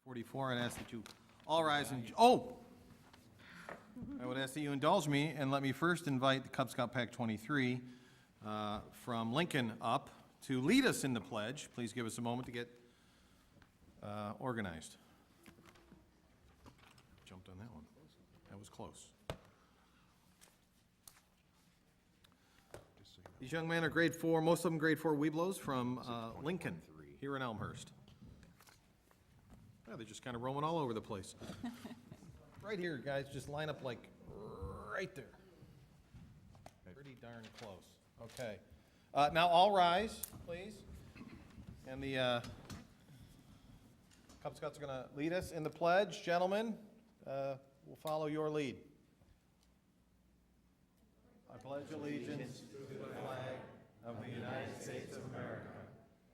44. I'd ask that you all rise and, I would ask that you indulge me and let me first invite the Cub Scout Pack 23 from Lincoln up to lead us in the pledge. Please give us a moment to get organized. Jumped on that one. That was close. These young men are grade 4, most of them grade 4 Weeblos from Lincoln here in Elmhurst. Yeah, they're just kind of roaming all over the place. Right here, guys, just line up like right there. Pretty darn close. Okay. Now all rise, please. And the Cub Scouts are going to lead us in the pledge. Gentlemen, we'll follow your lead. I pledge allegiance to the flag of the United States of America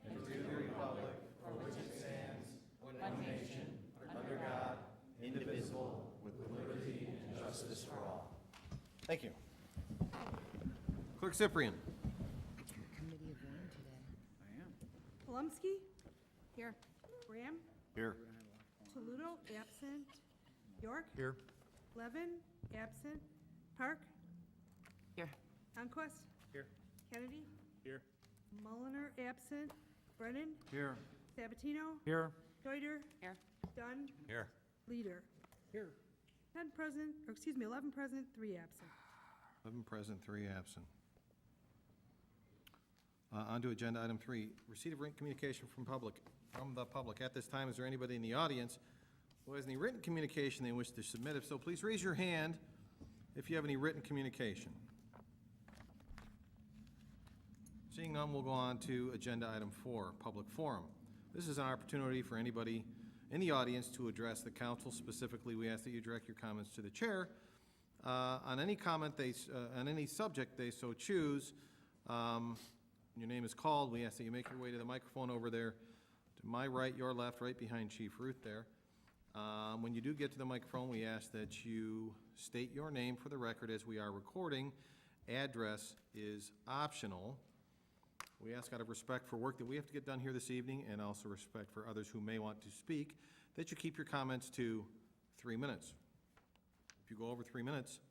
and to the republic for which it stands, one nation, under God, indivisible, with liberty and justice for all. Thank you. Clerk Cyprian. Committee of one today. I am. Polomsky? Here. Bram? Here. Toludo, absent. York? Here. Levin, absent. Park? Here. Honquest? Here. Kennedy? Here. Mulliner, absent. Brennan? Here. Sabatino? Here. Deuter? Here. Dunn? Here. Leader? Here. 11 present, 3 absent. 11 present, 3 absent. On to agenda item 3, receipt of written communication from the public. At this time, is there anybody in the audience who has any written communication they wish to submit? If so, please raise your hand if you have any written communication. Seeing none, we'll go on to agenda item 4, public forum. This is an opportunity for anybody in the audience to address the council. Specifically, we ask that you direct your comments to the chair on any comment on any subject they so choose. Your name is called. We ask that you make your way to the microphone over there to my right, your left, right behind Chief Ruth there. When you do get to the microphone, we ask that you state your name for the record as we are recording. Address is optional. We ask out of respect for work that we have to get done here this evening and also respect for others who may want to speak that you keep your comments to 3 minutes. If you go over 3 minutes,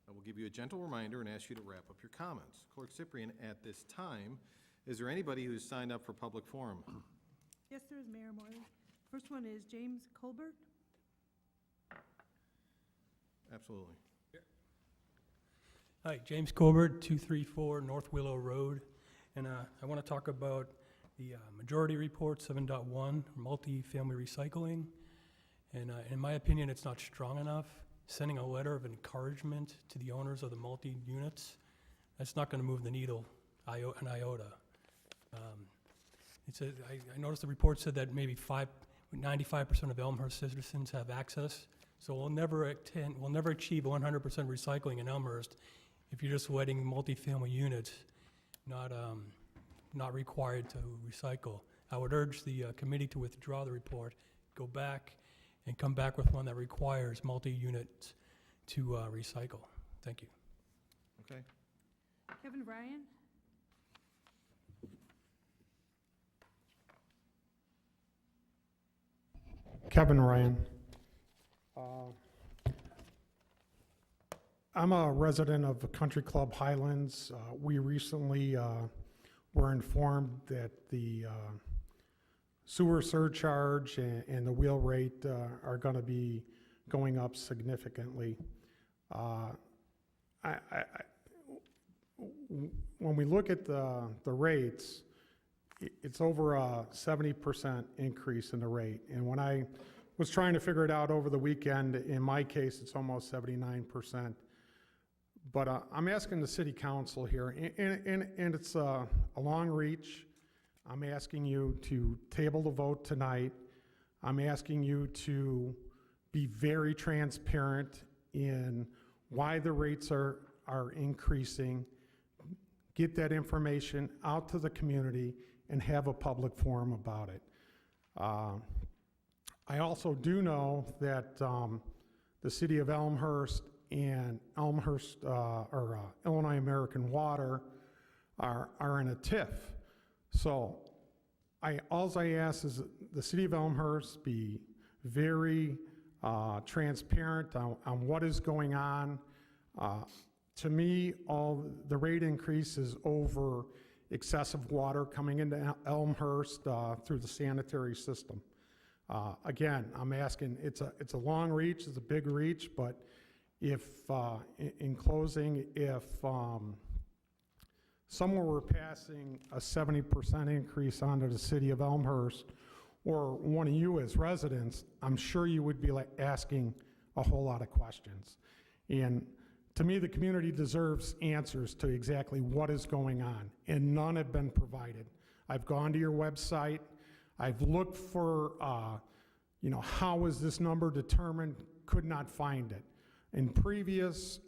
I will give you a gentle reminder and ask you to wrap up your comments. Clerk Cyprian, at this time, is there anybody who's signed up for public forum? Yes, there is, Mayor Morley. First one is James Colbert. Absolutely. Hi, James Colbert, 234 North Willow Road. And I want to talk about the majority report 7.1, multi-family recycling. And in my opinion, it's not strong enough. Sending a letter of encouragement to the owners of the multi-units, that's not going to move the needle an iota. I noticed the report said that maybe 95% of Elmhurst citizens have access. So we'll never achieve 100% recycling in Elmhurst if you're just letting multi-family units not required to recycle. I would urge the committee to withdraw the report, go back, and come back with one that requires multi-units to recycle. Thank you. Okay. Kevin Ryan. Kevin Ryan. I'm a resident of Country Club Highlands. We recently were informed that the sewer surcharge and the wheel rate are going to be going up significantly. When we look at the rates, it's over a 70% increase in the rate. And when I was trying to figure it out over the weekend, in my case, it's almost 79%. But I'm asking the city council here, and it's a long reach. I'm asking you to table the vote tonight. I'm asking you to be very transparent in why the rates are increasing, get that information out to the community, and have a public forum about it. I also do know that the city of Elmhurst and Illinois American Water are in a tiff. So all I ask is the city of Elmhurst be very transparent on what is going on. To me, all the rate increase is over excessive water coming into Elmhurst through the sanitary system. Again, I'm asking, it's a long reach, it's a big reach, but if, in closing, if someone were passing a 70% increase onto the city of Elmhurst, or one of you as residents, I'm sure you would be asking a whole lot of questions. And to me, the community deserves answers to exactly what is going on, and none have been provided. I've gone to your website, I've looked for, how is this number determined? Could not find it. In previous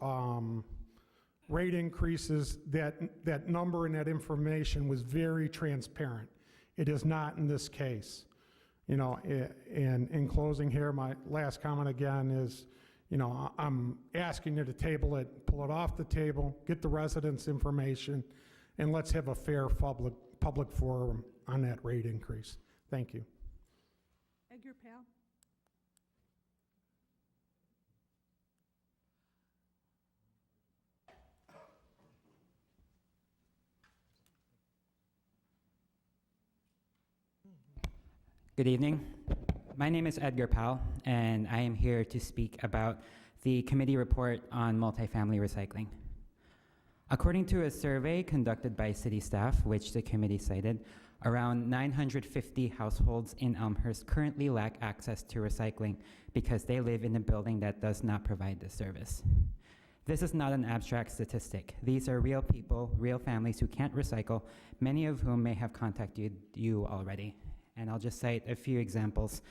rate increases, that number and that information was very transparent. It is not in this case. And in closing here, my last comment again is, I'm asking you to table it, pull it off the table, get the residents' information, and let's have a fair public forum on that rate increase. Thank you. Edgar Pal. Good evening. My name is Edgar Powell, and I am here to speak about the committee report on multifamily recycling. According to a survey conducted by city staff, which the committee cited, around 950 households in Elmhurst currently lack access to recycling because they live in a building that does not provide this service. This is not an abstract statistic. These are real people, real families who can't recycle, many of whom may have contacted you already. And I'll just cite a few examples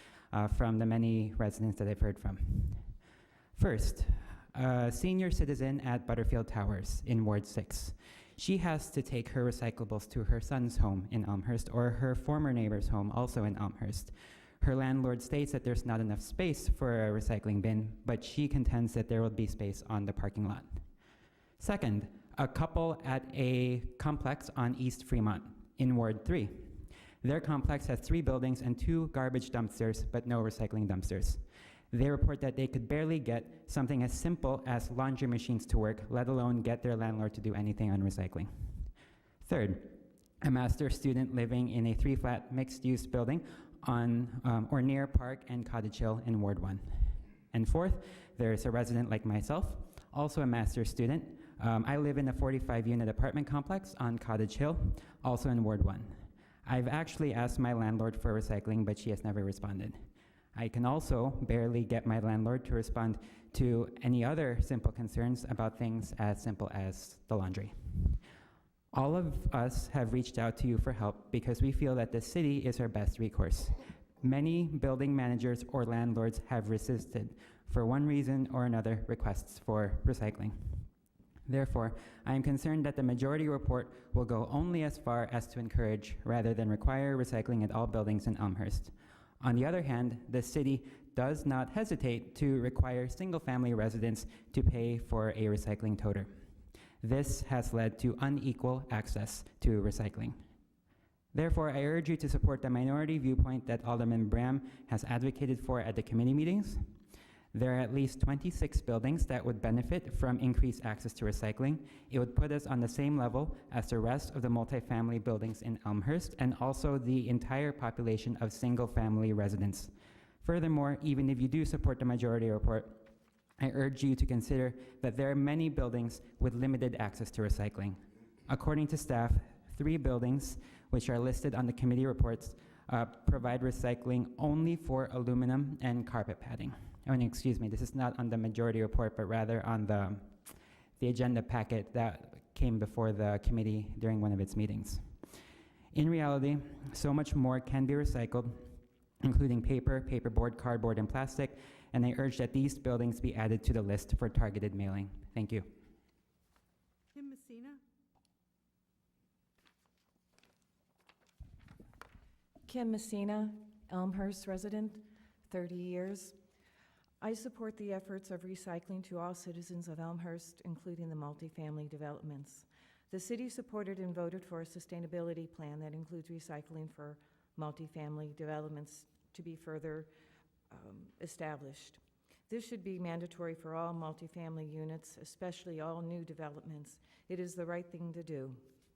from the many residents that I've heard from. First, a senior citizen at Butterfield Towers in Ward 6. She has to take her recyclables to her son's home in Elmhurst or her former neighbor's home also in Elmhurst. Her landlord states that there's not enough space for a recycling bin, but she contends that there will be space on the parking lot. Second, a couple at a complex on East Fremont in Ward 3. Their complex has 3 buildings and 2 garbage dumpsters, but no recycling dumpsters. They report that they could barely get something as simple as laundry machines to work, let alone get their landlord to do anything on recycling. Third, a master's student living in a 3-flat mixed-use building on or near Park and Cottage Hill in Ward 1. And fourth, there's a resident like myself, also a master's student. I live in a 45-unit apartment complex on Cottage Hill, also in Ward 1. I've actually asked my landlord for recycling, but she has never responded. I can also barely get my landlord to respond to any other simple concerns about things as simple as the laundry. All of us have reached out to you for help because we feel that the city is our best recourse. Many building managers or landlords have resisted, for one reason or another, requests for recycling. Therefore, I am concerned that the majority report will go only as far as to encourage rather than require recycling at all buildings in Elmhurst. On the other hand, the city does not hesitate to require single-family residents to pay for a recycling toter. This has led to unequal access to recycling. Therefore, I urge you to support the minority viewpoint that Alderman Bram has advocated for at the committee meetings. There are at least 26 buildings that would benefit from increased access to recycling. It would put us on the same level as the rest of the multifamily buildings in Elmhurst and also the entire population of single-family residents. Furthermore, even if you do support the majority report, I urge you to consider that there are many buildings with limited access to recycling. According to staff, 3 buildings, which are listed on the committee reports, provide recycling only for aluminum and carpet padding. Excuse me, this is not on the majority report, but rather on the agenda packet that came before the committee during one of its meetings. In reality, so much more can be recycled, including paper, paperboard, cardboard, and plastic, and I urge that these buildings be added to the list for targeted mailing. Thank you. Kim Messina. Kim Messina, Elmhurst resident, 30 years. I support the efforts of recycling to all citizens of Elmhurst, including the multifamily developments. The city supported and voted for a sustainability plan that includes recycling for multifamily developments to be further established. This should be mandatory for all multifamily units, especially all new developments. It is the right thing to do.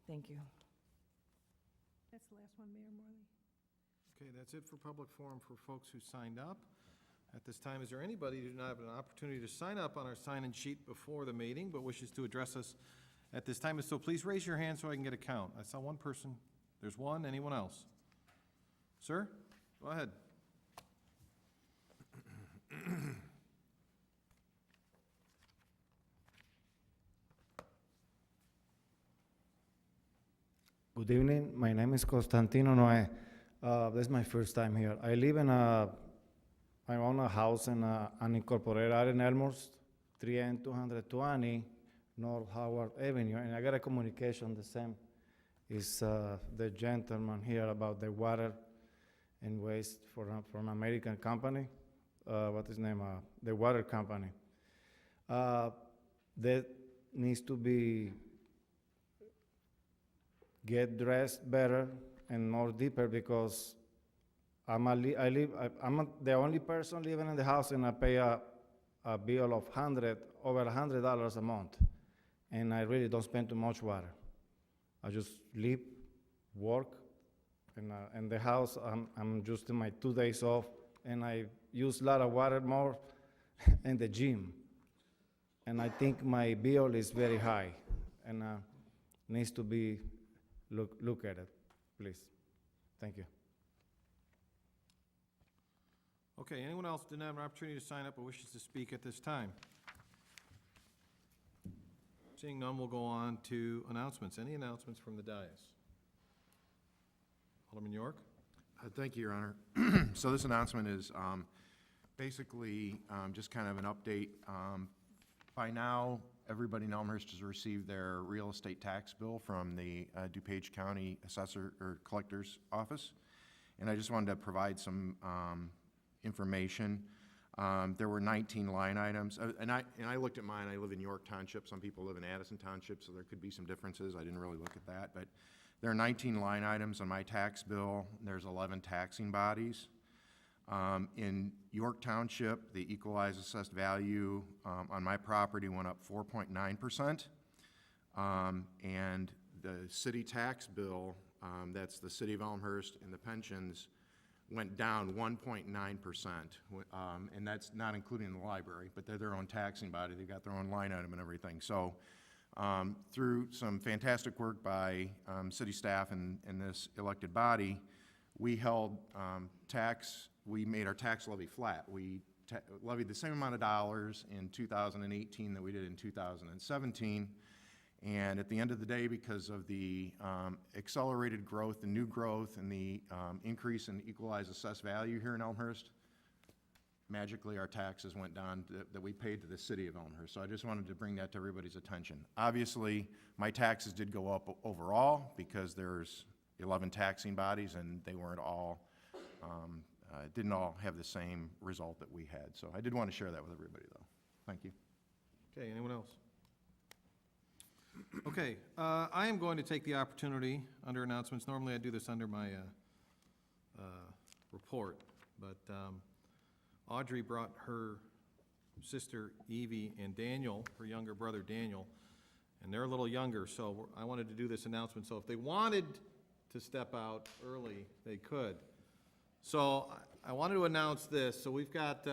Thank you. That's the last one, Mayor Morley. Okay, that's it for public forum for folks who signed up. At this time, is there anybody who did not have an opportunity to sign up on our sign-in sheet before the meeting but wishes to address us at this time? If so, please raise your hand so I can get a count. I saw one person. There's one. Anyone else? Sir, go ahead. Good evening. My name is Constantino Noé. This is my first time here. I own a house in an unincorporated area in Elmhurst, 3N 220 North Howard Avenue, and I got a communication the same is the gentleman here about the water and waste from an American company. What is his name? The water company. That needs to be get dressed better and more deeper because I'm the only person living in the house and I pay a bill of over $100 a month, and I really don't spend too much water. I just live, work, and in the house I'm just in my 2 days off, and I use a lot of water more in the gym, and I think my bill is very high, and needs to be look at it, please. Thank you. Okay, anyone else didn't have an opportunity to sign up or wishes to speak at this time? Seeing none, we'll go on to announcements. Any announcements from the dais? Alderman York? Thank you, Your Honor. So this announcement is basically just kind of an update. By now, everybody in Elmhurst has received their real estate tax bill from the DuPage County Assessor or Collector's Office, and I just wanted to provide some information. There were 19 line items, and I looked at mine. I live in York Township. Some people live in Addison Township, so there could be some differences. I didn't really look at that, but there are 19 line items on my tax bill. There's 11 taxing bodies. In York Township, the equalized assessed value on my property went up 4.9%, and the city tax bill, that's the city of Elmhurst and the pensions, went down 1.9%, and that's not including the library, but they're their own taxing body. They've got their own line item and everything. So through some fantastic work by city staff and this elected body, we held we made our tax levy flat. We levied the same amount of dollars in 2018 that we did in 2017. And at the end of the day, because of the accelerated growth, the new growth, and the increase in equalized assessed value here in Elmhurst, magically our taxes went down that we paid to the city of Elmhurst. So I just wanted to bring that to everybody's attention. Obviously, my taxes did go up overall because there's 11 taxing bodies and they weren't all, didn't all have the same result that we had. So I did want to share that with everybody, though. Thank you. Okay, anyone else? Okay, I am going to take the opportunity under announcements. Normally I do this under my report, but Audrey brought her sister Evie and Daniel, her younger brother Daniel, and they're a little younger, so I wanted to do this announcement. So if they wanted to step out early, they could. So I wanted to announce this. So we've got,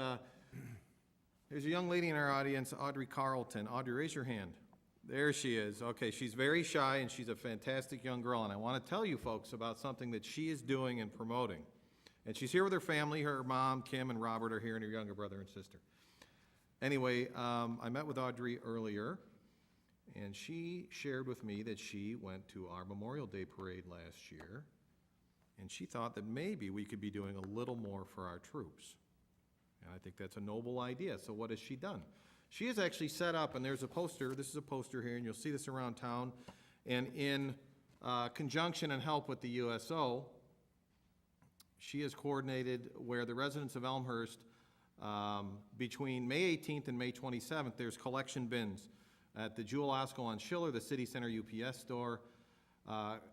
there's a young lady in our audience, Audrey Carlton. Audrey, raise your hand. There she is. Okay, she's very shy and she's a fantastic young girl, and I want to tell you folks about something that she is doing and promoting. And she's here with her family. Her mom, Kim, and Robert are here, and her younger brother and sister. Anyway, I met with Audrey earlier, and she shared with me that she went to our Memorial Day parade last year, and she thought that maybe we could be doing a little more for our troops. And I think that's a noble idea. So what has she done? She has actually set up, and there's a poster, this is a poster here, and you'll see this around town, and in conjunction and help with the USO, she has coordinated where the residents of Elmhurst, between May 18th and May 27th, there's collection bins at the Jewel Osco on Schiller, the City Center UPS store.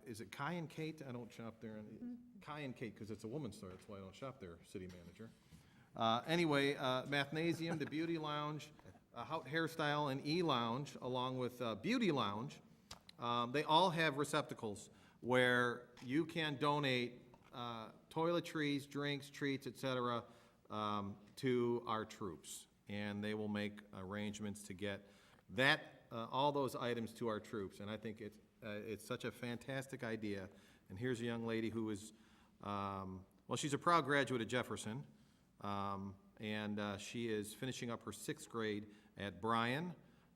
Is it Kai and Kate? I don't shop there. Kai and Kate, because it's a woman's store, that's why I don't shop there, city manager. Anyway, Mathnasium, the Beauty Lounge, Hairstyle and E-Lounge, along with Beauty Lounge, they all have receptacles where you can donate toiletries, drinks, treats, et cetera, to our troops. And they will make arrangements to get that, all those items to our troops. And I think it's such a fantastic idea. And here's a young lady who is, well, she's a proud graduate of Jefferson, and she is finishing up her 6th grade at Bryan,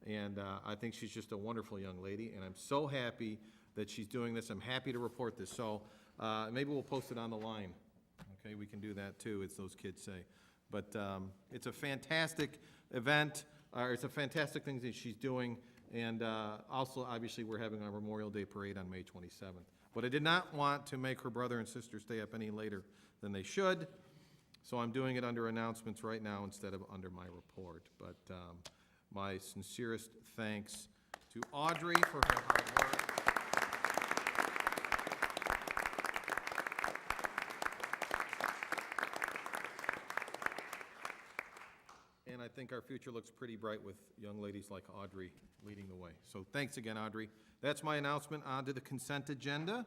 and I think she's just a wonderful young lady, and I'm so happy that she's doing this. I'm happy to report this. So maybe we'll post it on the line. Okay, we can do that too, as those kids say. But it's a fantastic event, or it's a fantastic thing that she's doing, and also, obviously, we're having our Memorial Day Parade on May 27th. But I did not want to make her brother and sister stay up any later than they should, so I'm doing it under announcements right now instead of under my report. But my sincerest thanks to Audrey for her hard work. And I think our future looks pretty bright with young ladies like Audrey leading the way. So thanks again, Audrey. That's my announcement. On to the consent agenda.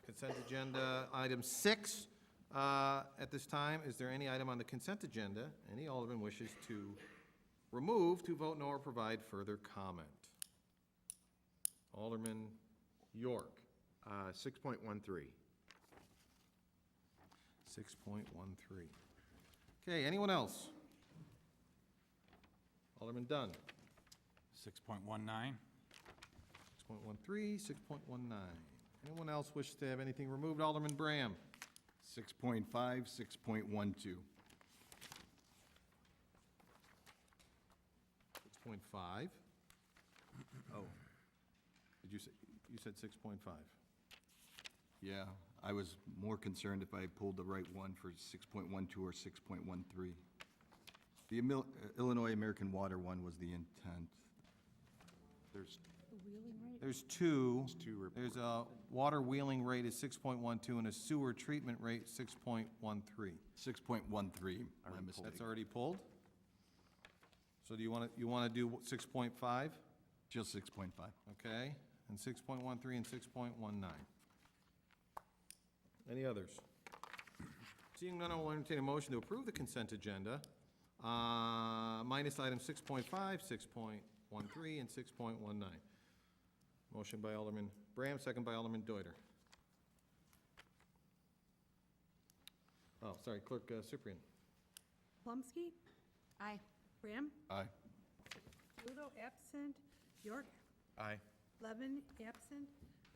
Consent agenda, item 6 at this time. Is there any item on the consent agenda any alderman wishes to remove, to vote no, or provide further comment? Alderman York. 6.13. 6.13. Okay, anyone else? Alderman Dunn. 6.19. 6.13, 6.19. Anyone else wish to have anything removed? Alderman Bram. 6.5, 6.12. 6.5. Oh. Did you say, you said 6.5? Yeah, I was more concerned if I pulled the right one for 6.12 or 6.13. The Illinois American Water one was the intent. There's two. There's two reports. There's a water wheeling rate is 6.12 and a sewer treatment rate 6.13. 6.13, my mistake. That's already pulled? So do you want to do 6.5? Just 6.5. Okay, and 6.13 and 6.19. Any others? Seeing none, I will entertain a motion to approve the consent agenda, minus items 6.5, 6.13, and 6.19. Motion by Alderman Bram, second by Alderman Deuter. Oh, sorry, Clerk Cyprian. Polomsky. Aye. Bram. Aye. Ludo absent. York. Aye. Levin absent.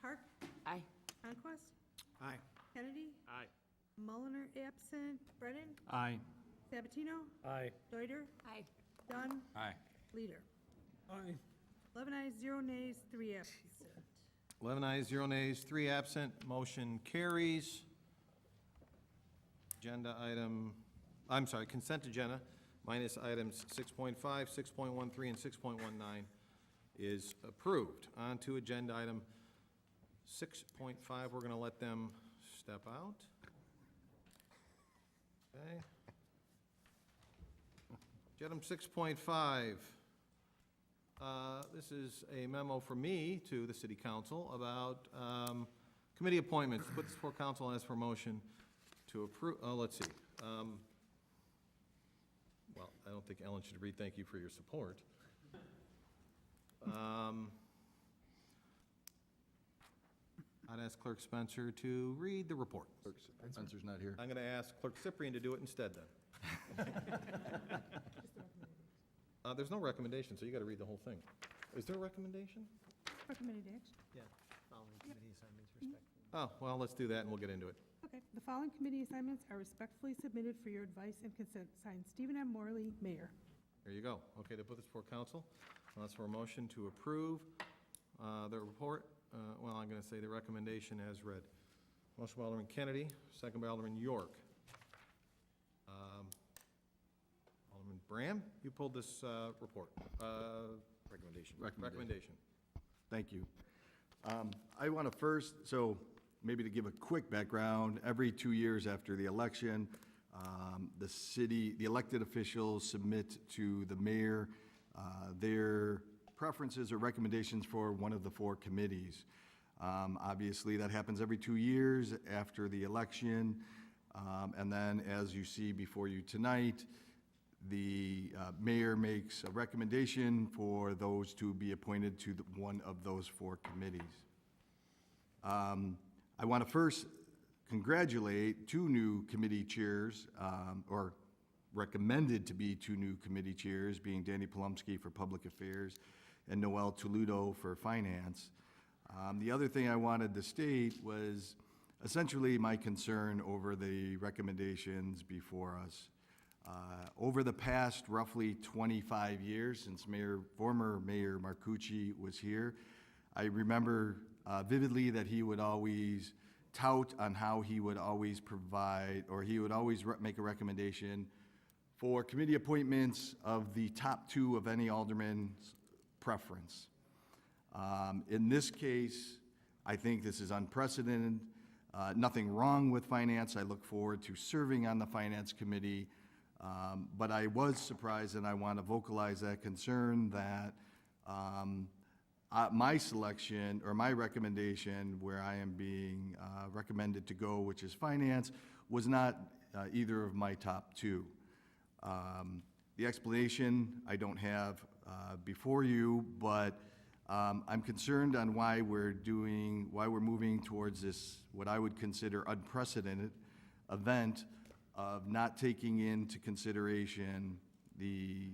Park. Aye. Honquest. Aye. Kennedy. Aye. Mulliner absent. Brennan. Aye. Sabatino. Aye. Deuter. Aye. Dunn. Aye. Leader. Aye. 11 ayes, 0 nays, 3 absent. 11 ayes, 0 nays, 3 absent, motion carries. Agenda item, I'm sorry, consent agenda, minus items 6.5, 6.13, and 6.19 is approved. On to agenda item 6.5, we're going to let them step out. Okay. Item 6.5. This is a memo from me to the city council about committee appointments. Put this before council and ask for motion to approve, let's see. Well, I don't think Ellen should read thank you for your support. I'd ask Clerk Spencer to read the report. Clerk Spencer's not here. I'm going to ask Clerk Cyprian to do it instead then. There's no recommendation, so you got to read the whole thing. Is there a recommendation? Recommended action. Oh, well, let's do that and we'll get into it. Okay. The following committee assignments are respectfully submitted for your advice and consent. Signed, Stephen M. Morley, Mayor. There you go. Okay, to put this before council, I'll ask for a motion to approve the report. Well, I'm going to say the recommendation as read. Motion by Alderman Kennedy, second by Alderman York. Alderman Bram, you pulled this report. Recommendation. Thank you. I want to first, so maybe to give a quick background, every 2 years after the election, The elected officials submit to the mayor their preferences or recommendations for one of the 4 committees. Obviously, that happens every 2 years after the election. And then, as you see before you tonight, the mayor makes a recommendation for those to be appointed to one of those 4 committees. I want to first congratulate 2 new committee chairs, or recommended to be 2 new committee chairs, being Dannee Polomsky for Public Affairs and Noel Toludo for Finance. The other thing I wanted to state was essentially my concern over the recommendations before us. Over the past roughly 25 years, since former Mayor Marcucci was here, I remember vividly that he would always tout on how he would always provide, or he would always make a recommendation for committee appointments of the top 2 of any alderman's preference. In this case, I think this is unprecedented. Nothing wrong with finance. I look forward to serving on the finance committee. But I was surprised, and I want to vocalize that concern that my selection, or my recommendation, where I am being recommended to go, which is finance, was not either of my top 2. The explanation I don't have before you, but I'm concerned on why we're moving towards this, what I would consider unprecedented event of not taking into consideration the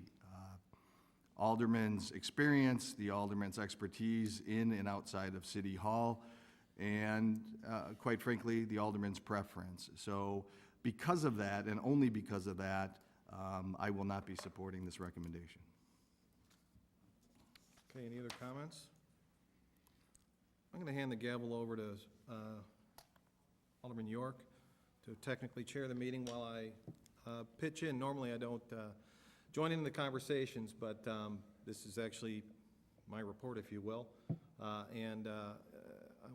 alderman's experience, the alderman's expertise in and outside of City Hall, and quite frankly, the alderman's preference. So because of that, and only because of that, I will not be supporting this recommendation. Okay, any other comments? I'm going to hand the gavel over to Alderman York to technically chair the meeting while I pitch in. Normally, I don't join in the conversations, but this is actually my report, if you will. And I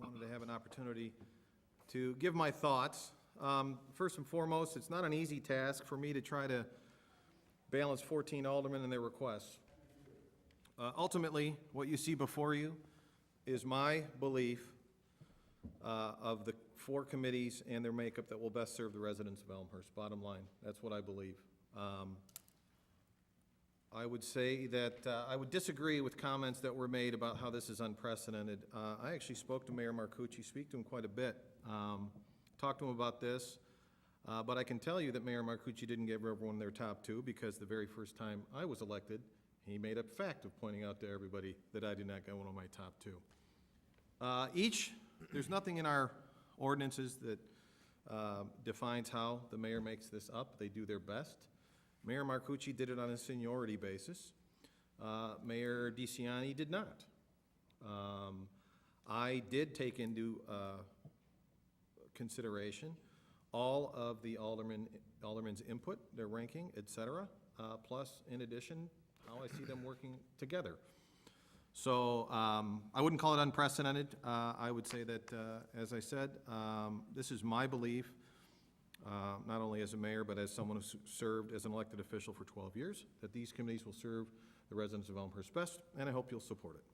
wanted to have an opportunity to give my thoughts. First and foremost, it's not an easy task for me to try to balance 14 aldermen and their requests. Ultimately, what you see before you is my belief of the 4 committees and their makeup that will best serve the residents of Elmhurst. Bottom line, that's what I believe. I would say that I would disagree with comments that were made about how this is unprecedented. I actually spoke to Mayor Marcucci, speak to him quite a bit, talked to him about this, but I can tell you that Mayor Marcucci didn't give everyone their top 2, because the very first time I was elected, he made a fact of pointing out to everybody that I did not get one of my top 2. There's nothing in our ordinances that defines how the mayor makes this up. They do their best. Mayor Marcucci did it on a seniority basis. Mayor DeCiani did not. I did take into consideration all of the aldermen's input, their ranking, et cetera, plus, in addition, how I see them working together. So I wouldn't call it unprecedented. I would say that, as I said, this is my belief, not only as a mayor, but as someone who served as an elected official for 12 years, that these committees will serve the residents of Elmhurst best, and I hope you'll support it.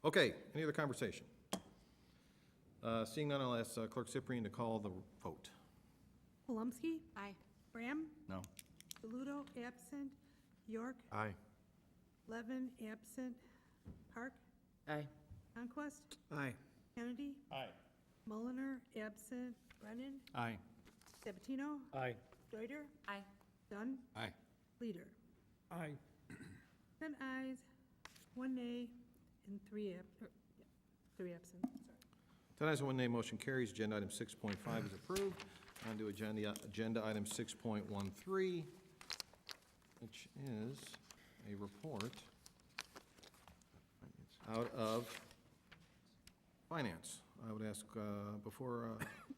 Okay, any other conversation? Seeing none, I'll ask Clerk Cyprian to call the vote. Polomsky? Aye. Bram? No. Toludo, absent. York? Aye. Levin, absent. Park? Aye. Honquest? Aye. Kennedy? Aye. Mulliner, absent. Brennan? Aye. Sabatino? Aye. Deuter? Aye. Dunn? Aye. Leader? Aye. 10 ayes, 1 nay, and 3 absent. 10 ayes and 1 nay, motion carries. Agenda item 6.5 is approved. On to agenda item 6.13, which is a report out of finance. I would ask, before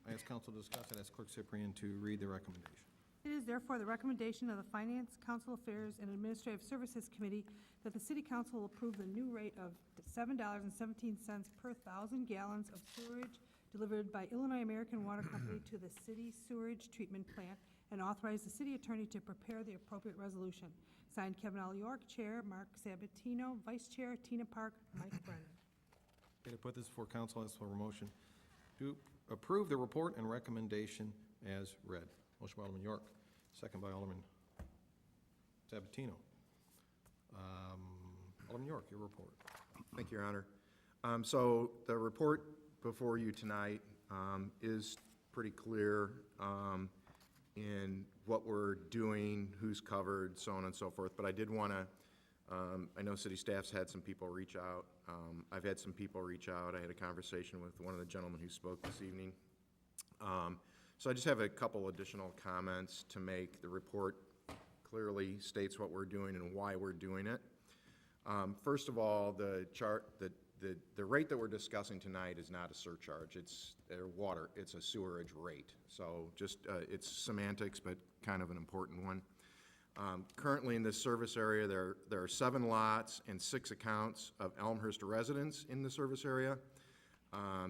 I ask council to discuss, I'd ask Clerk Cyprian to read the recommendation. It is therefore the recommendation of the Finance, Council Affairs, and Administrative Services Committee that the City Council will approve the new rate of $7.17 per 1,000 gallons of sewerage delivered by Illinois American Water Company to the city sewage treatment plant, and authorize the city attorney to prepare the appropriate resolution. Signed, Kevin L. York, Chair, Mark Sabatino, Vice Chair, Tina Park, Mike Brennan. Okay, to put this before council, ask for a motion to approve the report and recommendation as read. Motion by Alderman York, second by Alderman Sabatino. Alderman York, your report. Thank you, Your Honor. So the report before you tonight is pretty clear in what we're doing, who's covered, so on and so forth. But I did want to, I know city staff's had some people reach out. I've had some people reach out. I had a conversation with one of the gentlemen who spoke this evening. So I just have a couple additional comments to make. The report clearly states what we're doing and why we're doing it. First of all, the rate that we're discussing tonight is not a surcharge. It's water. It's a sewerage rate. So just it's semantics, but kind of an important one. Currently in this service area, there are 7 lots and 6 accounts of Elmhurst residents in the service area.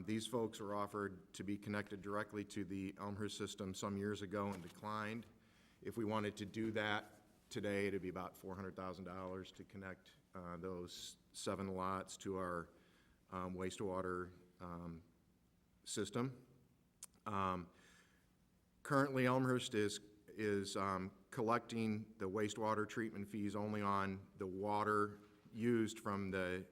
These folks were offered to be connected directly to the Elmhurst system some years ago and declined. If we wanted to do that today, it'd be about $400,000 to connect those 7 lots to our wastewater system. Currently, Elmhurst is collecting the wastewater treatment fees only on the water used from the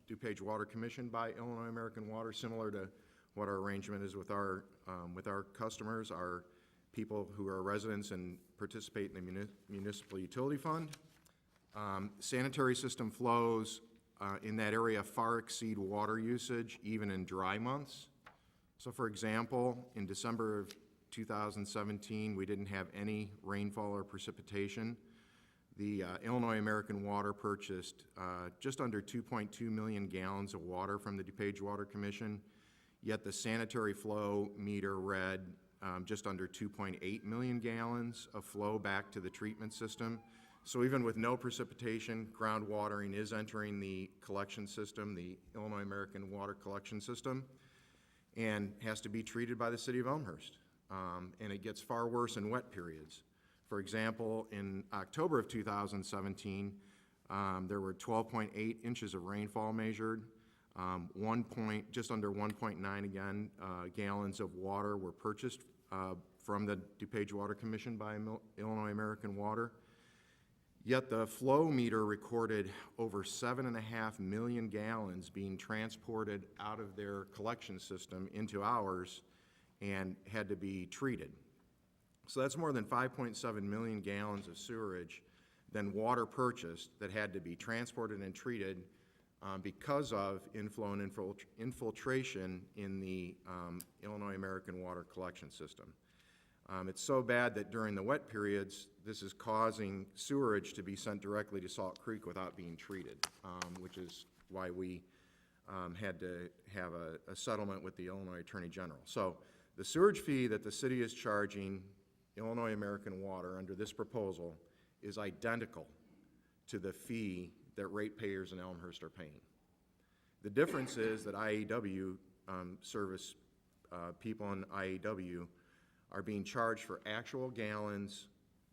DuPage Water Commission by Illinois American Water, similar to what our arrangement is with our customers, our people who are residents and participate in the municipal utility fund. Sanitary system flows in that area far exceed water usage, even in dry months. So for example, in December of 2017, we didn't have any rainfall or precipitation. The Illinois American Water purchased just under 2.2 million gallons of water from the DuPage Water Commission, yet the sanitary flow meter read just under 2.8 million gallons of flow back to the treatment system. So even with no precipitation, ground watering is entering the collection system, the Illinois American Water Collection System, and has to be treated by the city of Elmhurst. And it gets far worse in wet periods. For example, in October of 2017, there were 12.8 inches of rainfall measured. Just under 1.9 again gallons of water were purchased from the DuPage Water Commission by Illinois American Water. Yet the flow meter recorded over 7.5 million gallons being transported out of their collection system into ours and had to be treated. So that's more than 5.7 million gallons of sewerage than water purchased that had to be transported and treated because of inflow and infiltration in the Illinois American Water Collection System. It's so bad that during the wet periods, this is causing sewerage to be sent directly to Salt Creek without being treated, which is why we had to have a settlement with the Illinois Attorney General. So the sewage fee that the city is charging Illinois American Water under this proposal is identical to the fee that ratepayers in Elmhurst are paying. The difference is that IAW service people in IAW are being charged for actual gallons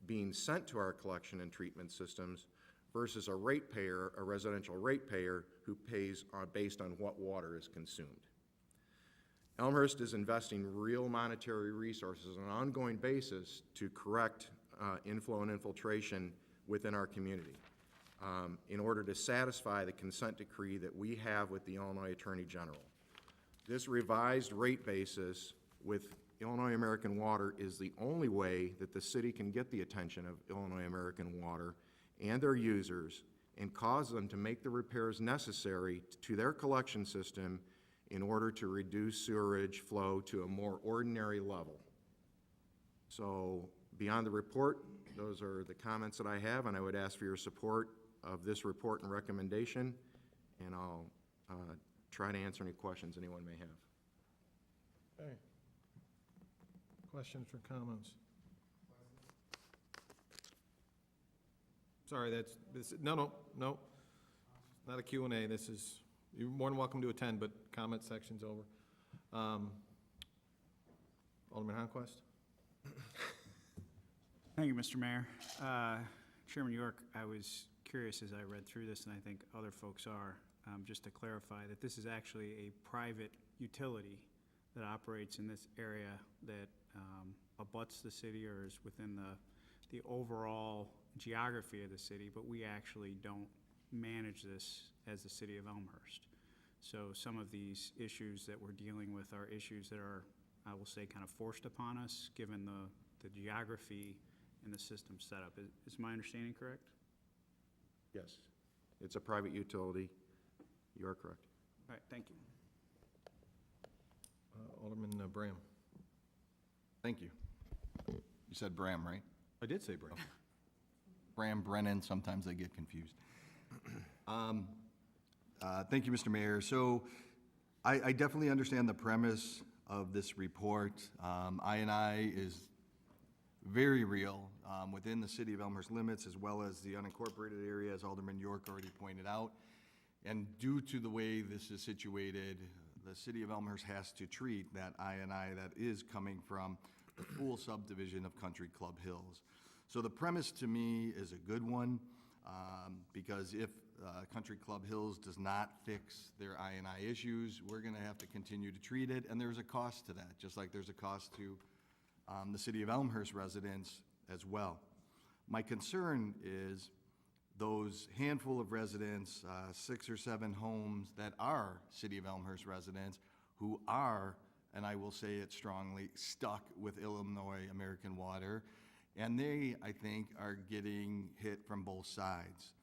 being sent to our collection and treatment systems versus a ratepayer, a residential ratepayer, who pays based on what water is consumed. Elmhurst is investing real monetary resources on an ongoing basis to correct inflow and infiltration within our community in order to satisfy the consent decree that we have with the Illinois Attorney General. This revised rate basis with Illinois American Water is the only way that the city can get the attention of Illinois American Water and their users and cause them to make the repairs necessary to their collection system in order to reduce sewerage flow to a more ordinary level. So beyond the report, those are the comments that I have, and I would ask for your support of this report and recommendation, and I'll try to answer any questions anyone may have. Okay. Questions or comments? Sorry, no, not a Q&A. This is, you're more than welcome to attend, but comment section's over. Alderman Honquest? Thank you, Mr. Mayor. Chairman York, I was curious as I read through this, and I think other folks are, just to clarify that this is actually a private utility that operates in this area that abuts the city or is within the overall geography of the city, but we actually don't manage this as the city of Elmhurst. So some of these issues that we're dealing with are issues that are, I will say, kind of forced upon us, given the geography and the system setup. Is my understanding correct? Yes. It's a private utility. You are correct. All right, thank you. Alderman Bram? Thank you. You said Bram, right? I did say Bram. Bram, Brennan, sometimes I get confused. Thank you, Mr. Mayor. So I definitely understand the premise of this report. I&I is very real within the city of Elmhurst limits as well as the unincorporated area, as Alderman York already pointed out. And due to the way this is situated, the city of Elmhurst has to treat that I&I that is coming from the full subdivision of Country Club Hills. So the premise to me is a good one, because if Country Club Hills does not fix their I&I issues, we're gonna have to continue to treat it, and there's a cost to that, just like there's a cost to the city of Elmhurst residents as well. My concern is those handful of residents, 6 or 7 homes that are city of Elmhurst residents who are, and I will say it strongly, stuck with Illinois American Water, and they, I think, are getting hit from both sides.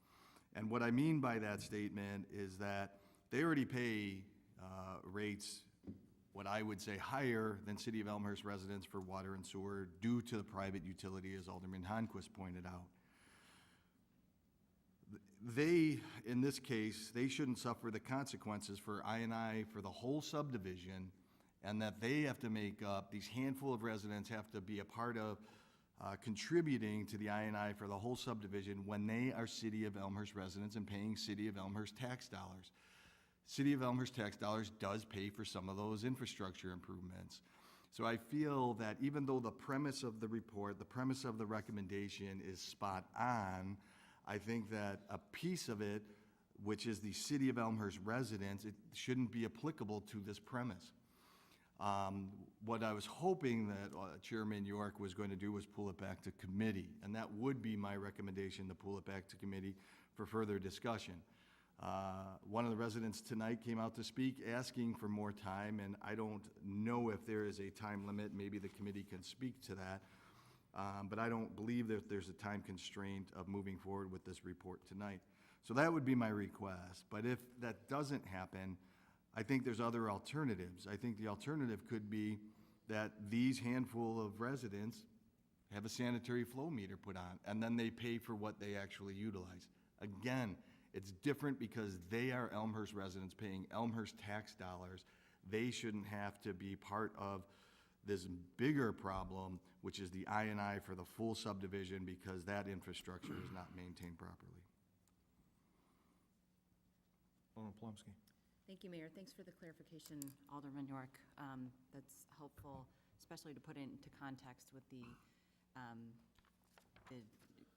And what I mean by that statement is that they already pay rates, what I would say higher than City of Elmhurst residents for water and sewer due to the private utility, as Alderman Honquest pointed out. They, in this case, they shouldn't suffer the consequences for I&I for the whole subdivision, and that they have to make up, these handful of residents have to be a part of contributing to the I&I for the whole subdivision when they are City of Elmhurst residents and paying City of Elmhurst tax dollars. City of Elmhurst tax dollars does pay for some of those infrastructure improvements. So I feel that even though the premise of the report, the premise of the recommendation is spot on, I think that a piece of it, which is the City of Elmhurst residents, it shouldn't be applicable to this premise. What I was hoping that Chairman York was going to do was pull it back to committee, and that would be my recommendation, to pull it back to committee for further discussion. One of the residents tonight came out to speak asking for more time, and I don't know if there is a time limit. Maybe the committee can speak to that. But I don't believe that there's a time constraint of moving forward with this report tonight. So that would be my request. But if that doesn't happen, I think there's other alternatives. I think the alternative could be that these handful of residents have a sanitary flow meter put on, and then they pay for what they actually utilize. Again, it's different because they are Elmhurst residents paying Elmhurst tax dollars. They shouldn't have to be part of this bigger problem, which is the I&I for the full subdivision, because that infrastructure is not maintained properly. Alderman Polomsky? Thank you, Mayor. Thanks for the clarification, Alderman York. That's helpful, especially to put it into context with the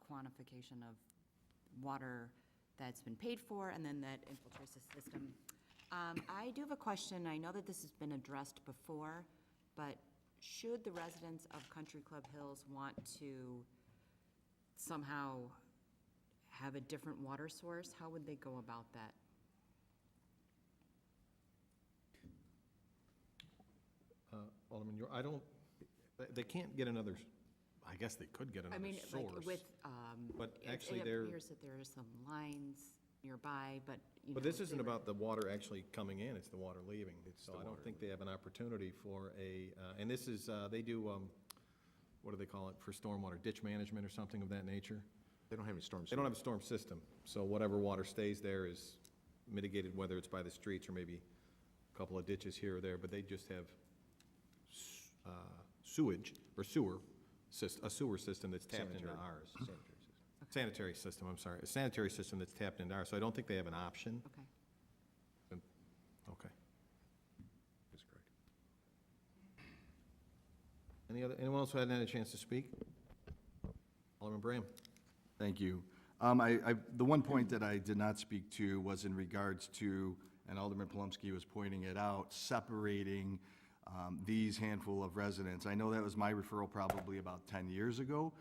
quantification of water that's been paid for and then that infiltrates the system. I do have a question. I know that this has been addressed before, but should the residents of Country Club Hills want to somehow have a different water source, how would they go about that? Alderman York, they can't get another, I guess they could get another source. Like with, But actually it they're- appears that there are some lines nearby, but, you know. But this they isn't were- about the water actually coming in, it's the water leaving. So I don't think they have an opportunity for and this is, they do, what do they call it, for stormwater, ditch management or something of that nature? They don't have any storm. They don't have a storm system, so whatever water stays there is mitigated, whether it's by the streets or maybe a couple of ditches here or there, but they just have sewage, or a sewer system that's tapped into Sanitary. ours. Sanitary system. Sanitary system, I'm sorry, a sanitary system that's tapped into ours, so I don't think they have an option. Okay. Okay. That's correct. Anyone else who hadn't had a chance to speak? Alderman Bram. Thank you. The one point that I did not speak to was in regards to, and Alderman Polomsky was pointing it out, separating these handful of residents. I know that was my referral probably about 10 years ago.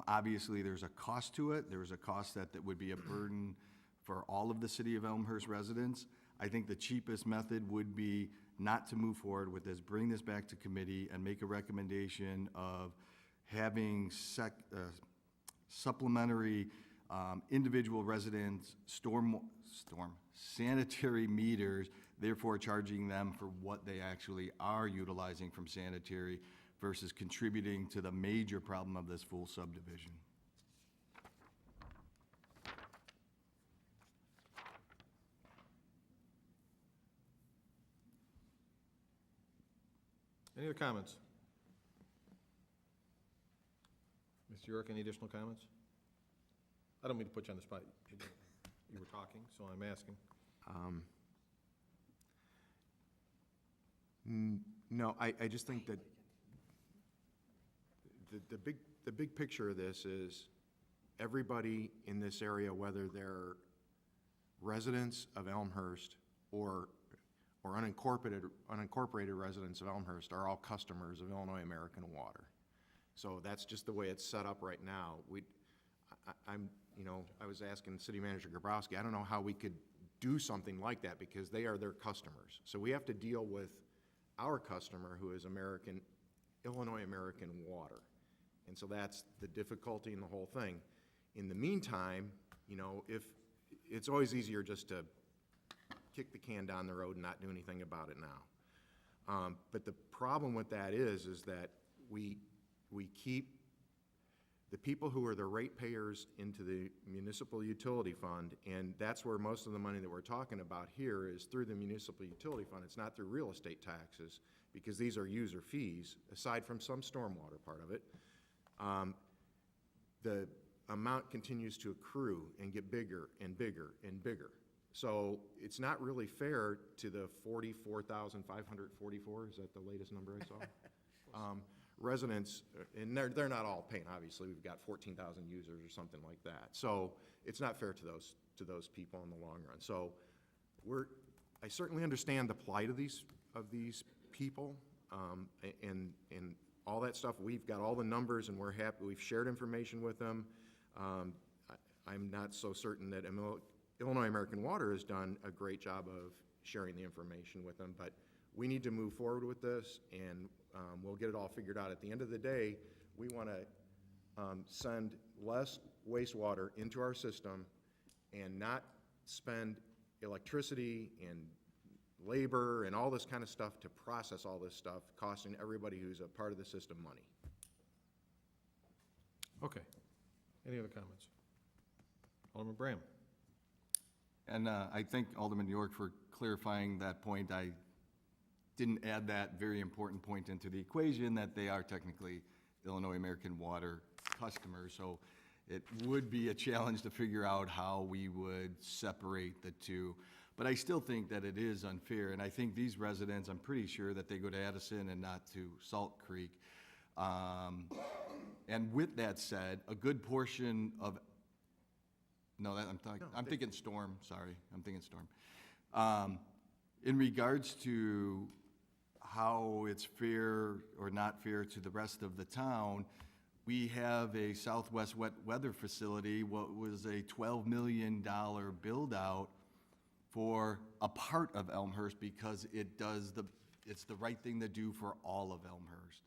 Obviously, there's a cost to it. There was a cost that would be a burden for all of the city of Elmhurst residents. I think the cheapest method would be not to move forward with this, bring this back to committee and make a recommendation of having supplementary individual residents storm sanitary meters, therefore charging them for what they actually are utilizing from sanitary versus contributing to the major problem of this full subdivision. Any other comments? Mr. York, any additional comments? I don't mean to put you on the spot. You were talking, so I'm asking. No, I just think that the big picture of this is everybody in this area, whether they're residents of Elmhurst or unincorporated residents of Elmhurst, are all customers of Illinois American Water. So that's just the way it's set up right now. I was asking City Manager Grabowski, I don't know how we could do something like that because they are their customers. So we have to deal with our customer who is Illinois American Water. And so that's the difficulty in the whole thing. In the meantime, if it's always easier just to kick the can down the road and not do anything about it now. But the problem with that is that we keep the people who are the ratepayers into the municipal utility fund, and that's where most of the money that we're talking about here is through the municipal utility fund. It's not through real estate taxes, because these are user fees, aside from some stormwater part of it. The amount continues to accrue and get bigger and bigger and bigger. So it's not really fair to the 44,544, is that the latest number I saw? Residents, and they're not all paying, obviously. We've got 14,000 users or something like that. So it's not fair to those people in the long run. So I certainly understand the plight of these people, and all that stuff. We've got all the numbers, and we're happy. We've shared information with them. I'm not so certain that Illinois American Water has done a great job of sharing the information with them, but we need to move forward with this, and we'll get it all figured out. At the end of the day, we want to send less wastewater into our system and not spend electricity and labor and all this kind of stuff to process all this stuff, costing everybody who's a part of the system money. Okay. Any other comments? Alderman Bram. And I thank Alderman York for clarifying that point. I didn't add that very important point into the equation, that they are technically Illinois American Water customers. So it would be a challenge to figure out how we would separate the two. But I still think that it is unfair, and I think these residents, I'm pretty sure that they go to Addison and not to Salt Creek. And with that said, a good portion of, I'm thinking Storm, sorry, I'm thinking Storm. In regards to how it's fair or not fair to the rest of the town, we have a Southwest Wet Weather Facility, what was a $12 million build-out for a part of Elmhurst, because it's the right thing to do for all of Elmhurst.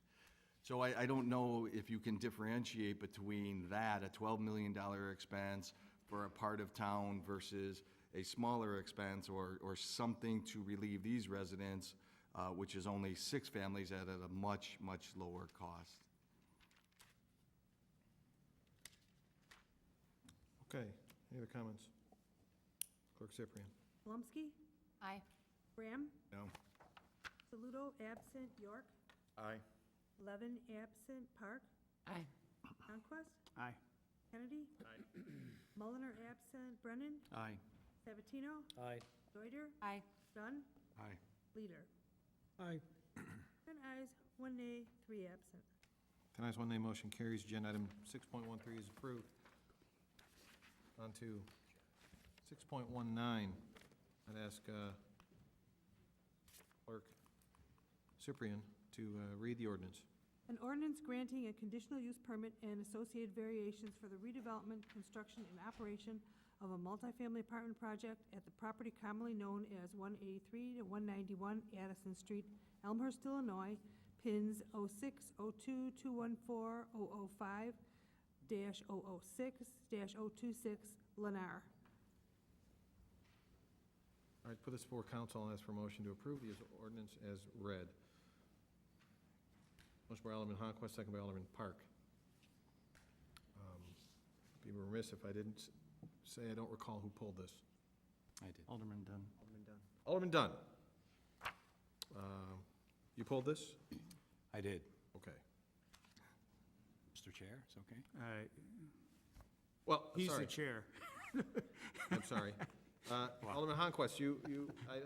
So I don't know if you can differentiate between that, a $12 million expense for a part of town versus a smaller expense or something to relieve these residents, which is only 6 families at a much, much lower cost. Okay. Any other comments? Clerk Cyprian. Polomsky, Aye. Bram, No? Saludo, absent, York, Aye. Levin, absent, Park, Aye. Honquest, Aye. Kennedy? Aye. Mulliner absent. Brennan? Aye. Sabatino? Aye. Deuter? Aye. Dunn? Aye. Leader? Aye. 10 ayes, 1 nay, 3 absent. 10 ayes, 1 nay, motion carries. Agenda item 6.13 is approved. On to 6.19. I'd ask Clerk Cyprian to read the ordinance. An ordinance granting a conditional use permit and associated variations for the redevelopment, construction, and operation of a multifamily apartment project at the property commonly known as 183 to 191 Addison Street, Elmhurst, Illinois, pins 06-02-214-005-006-026, Lennar. All right, put this before council and ask for a motion to approve the ordinance as read. Motion by Alderman Honquest, second by Alderman Park. Be remiss if I didn't say I don't recall who pulled this. I did. Alderman Dunn. Alderman Dunn. You pulled this? I did. Okay. Mr. Chair, it's okay? Well, He's the sorry, chair. I'm sorry. Alderman Honquest, I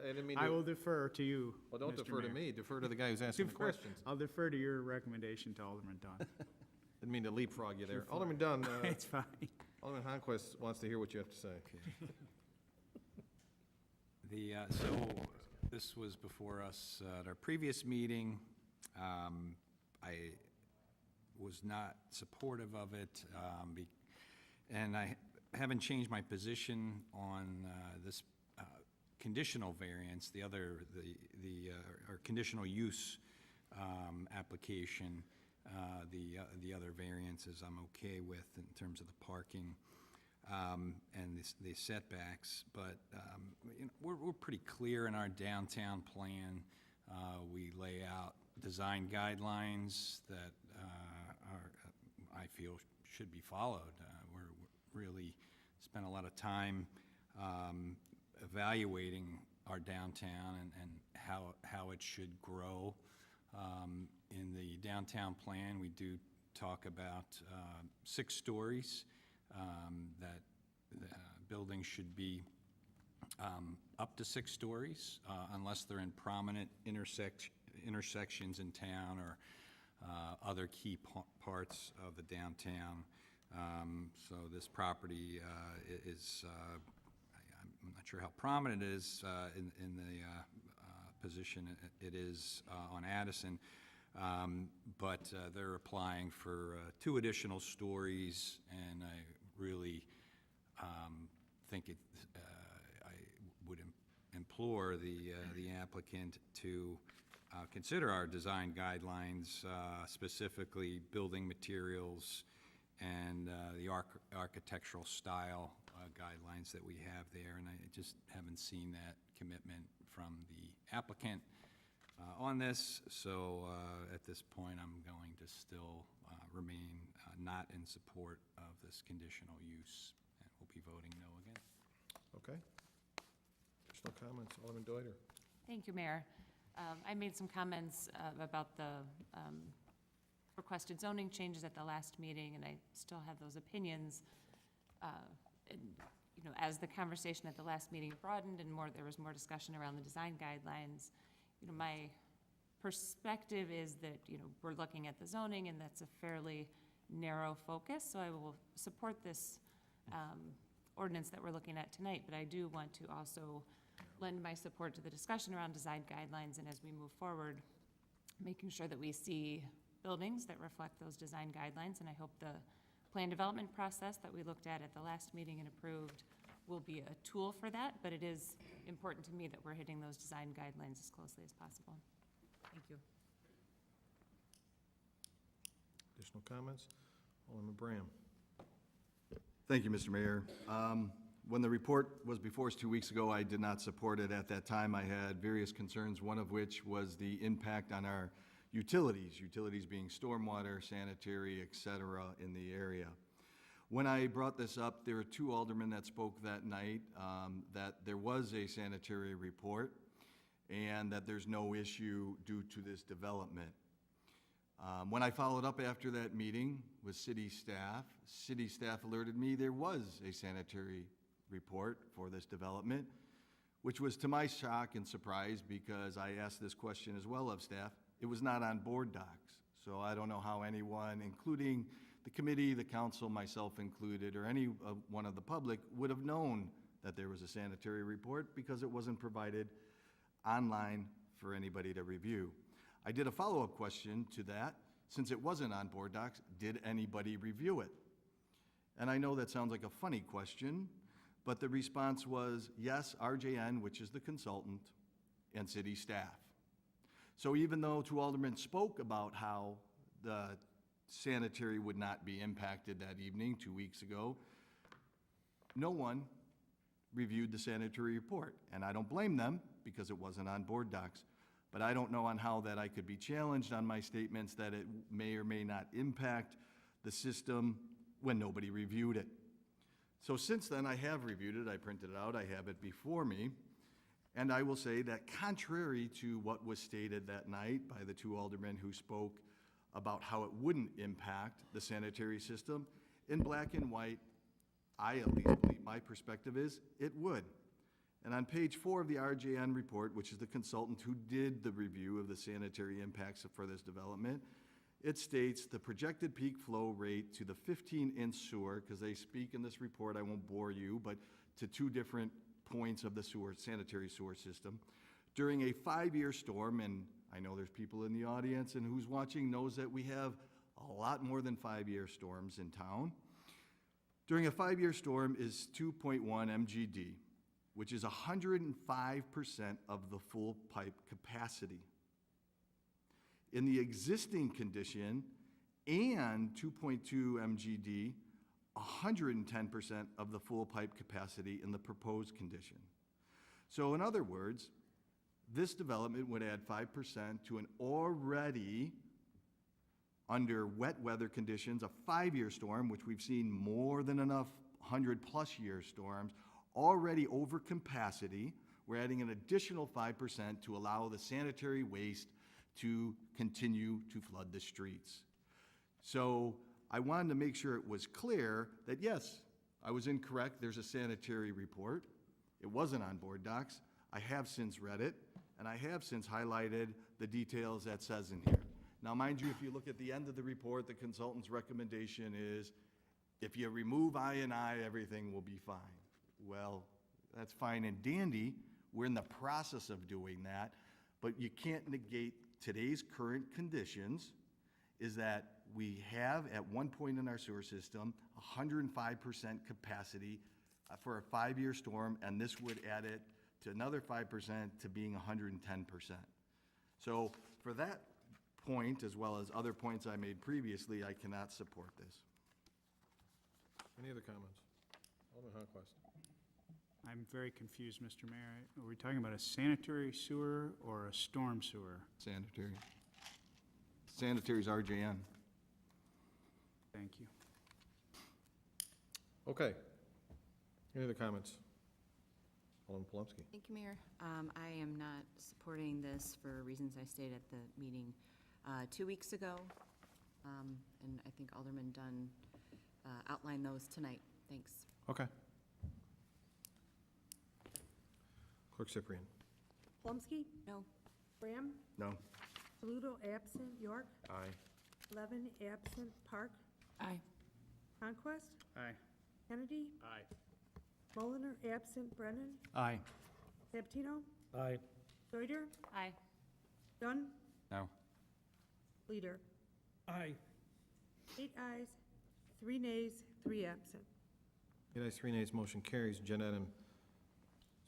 didn't mean to. I will defer to you, Well, don't Mr. defer to Mayor. me, defer to the guy who's asking the Defer- questions. I'll defer to your recommendation to Alderman Dunn. Didn't mean to leapfrog you there. You're fine. Alderman Dunn, It's fine. Alderman Honquest wants to hear what you have to say. So this was before us at our previous meeting. I was not supportive of it, and I haven't changed my position on this conditional variance, or conditional use application. The other variances I'm okay with in terms of the parking and the setbacks, but we're pretty clear in our downtown plan. We lay out design guidelines that I feel should be followed. We're really spent a lot of time evaluating our downtown and how it should grow. In the downtown plan, we do talk about 6 stories, that the buildings should be up to 6 stories, unless they're in prominent intersections in town or other key parts of the downtown. So this property is, I'm not sure how prominent it is in the position it is on Addison, but they're applying for 2 additional stories, and I really think I would implore the applicant to consider our design guidelines, specifically building materials and the architectural style guidelines that we have there, and I just haven't seen that commitment from the applicant on this, so at this point I'm going to still remain not in support of this conditional use, and we'll be voting no again. Okay. Additional comments, Alderman Deuter. Thank you, Mayor. I made some comments about the requested zoning changes at the last meeting, and I still have those opinions. And, you know, as the conversation at the last meeting broadened and there was more discussion around the design guidelines, you know, my perspective is that, you know, we're looking at the zoning, and that's a fairly narrow focus, so I will support this ordinance that we're looking at tonight, but I do want to also lend my support to the discussion around design guidelines, and as we move forward, making sure that we see buildings that reflect those design guidelines, and I hope the plan development process that we looked at the last meeting and approved will be a tool for that, but it is important to me that we're hitting those design guidelines as closely as possible. Thank you. Additional comments? Alderman Bram. Thank you, Mr. Mayor. When the report was before us 2 weeks ago, I did not support it. At that time, I had various concerns, one of which was the impact on our utilities being stormwater, sanitary, et cetera, in the area. When I brought this up, there were 2 aldermen that spoke that night, that there was a sanitary report and that there's no issue due to this development. When I followed up after that meeting with city staff alerted me there was a sanitary report for this development, which was to my shock and surprise because I asked this question as well of staff. It was not on board docs. So I don't know how anyone, including the committee, the council, myself included, or any one of the public would have known that there was a sanitary report because it wasn't provided online for anybody to review. I did a follow-up question to that. Since it wasn't on board docs, did anybody review it? And I know that sounds like a funny question, but the response was yes, RJN, which is the consultant, and city staff. So even though two aldermen spoke about how the sanitary would not be impacted that evening 2 weeks ago, no one reviewed the sanitary report. And I don't blame them because it wasn't on board docs. But I don't know on how that I could be challenged on my statements that it may or may not impact the system when nobody reviewed it. So since then, I have reviewed it. I printed it out. I have it before me. And I will say that contrary to what was stated that night by the two aldermen who spoke about how it wouldn't impact the sanitary system, in black and white, I at least believe my perspective is it would. And on page 4 of the RJN report, which is the consultant who did the review of the sanitary impacts for this development, it states the projected peak flow rate to the 15-inch sewer, because they speak in this report, I won't bore you, but to two different points of the sewer, sanitary sewer system, during a 5-year storm, and I know there's people in the audience and who's watching knows that we have a lot more than 5-year storms in town. During a 5-year storm is 2.1 MGD, which is 105% of the full pipe capacity. In the existing condition and 2.2 MGD, 110% of the full pipe capacity in the proposed condition. So in other words, this development would add 5% to an already, under wet weather conditions, a 5-year storm, which we've seen more than enough 100-plus year storms, already over capacity. We're adding an additional 5% to allow the sanitary waste to continue to flood the streets. So I wanted to make sure it was clear that yes, I was incorrect. There's a sanitary report. It wasn't on board docs. I have since read it, and I have since highlighted the details that says in here. Now, mind you, if you look at the end of the report, the consultant's recommendation is if you remove I&I, everything will be fine. Well, that's fine and dandy. We're in the process of doing that, but you can't negate today's current conditions is that we have at one point in our sewer system 105% capacity for a 5-year storm, and this would add it to another 5% to being 110%. So for that point, as well as other points I made previously, I cannot support this. Any other comments? Alderman Honquest. I'm very confused, Mr. Mayor. Are we talking about a sanitary sewer or a storm sewer? Sanitary. Sanitary's RJN. Thank you. Okay. Any other comments? Alderman Polomsky. Thank you, Mayor. I am not supporting this for reasons I stated at the meeting 2 weeks ago, and I think Alderman Dunn outlined those tonight. Thanks. Okay. Clerk Cyprian. Polomsky? No. Bram? No. Saludo absent, York? Aye. Levin absent, Park? Aye. Honquest? Aye. Kennedy? Aye. Mulliner absent, Brennan? Aye. Sabatino? Aye. Deuter? Aye. Dunn? No. Leader? Aye. 8 ayes, 3 nays, 3 absent. 8 ayes, 3 nays, motion carries. Agenda item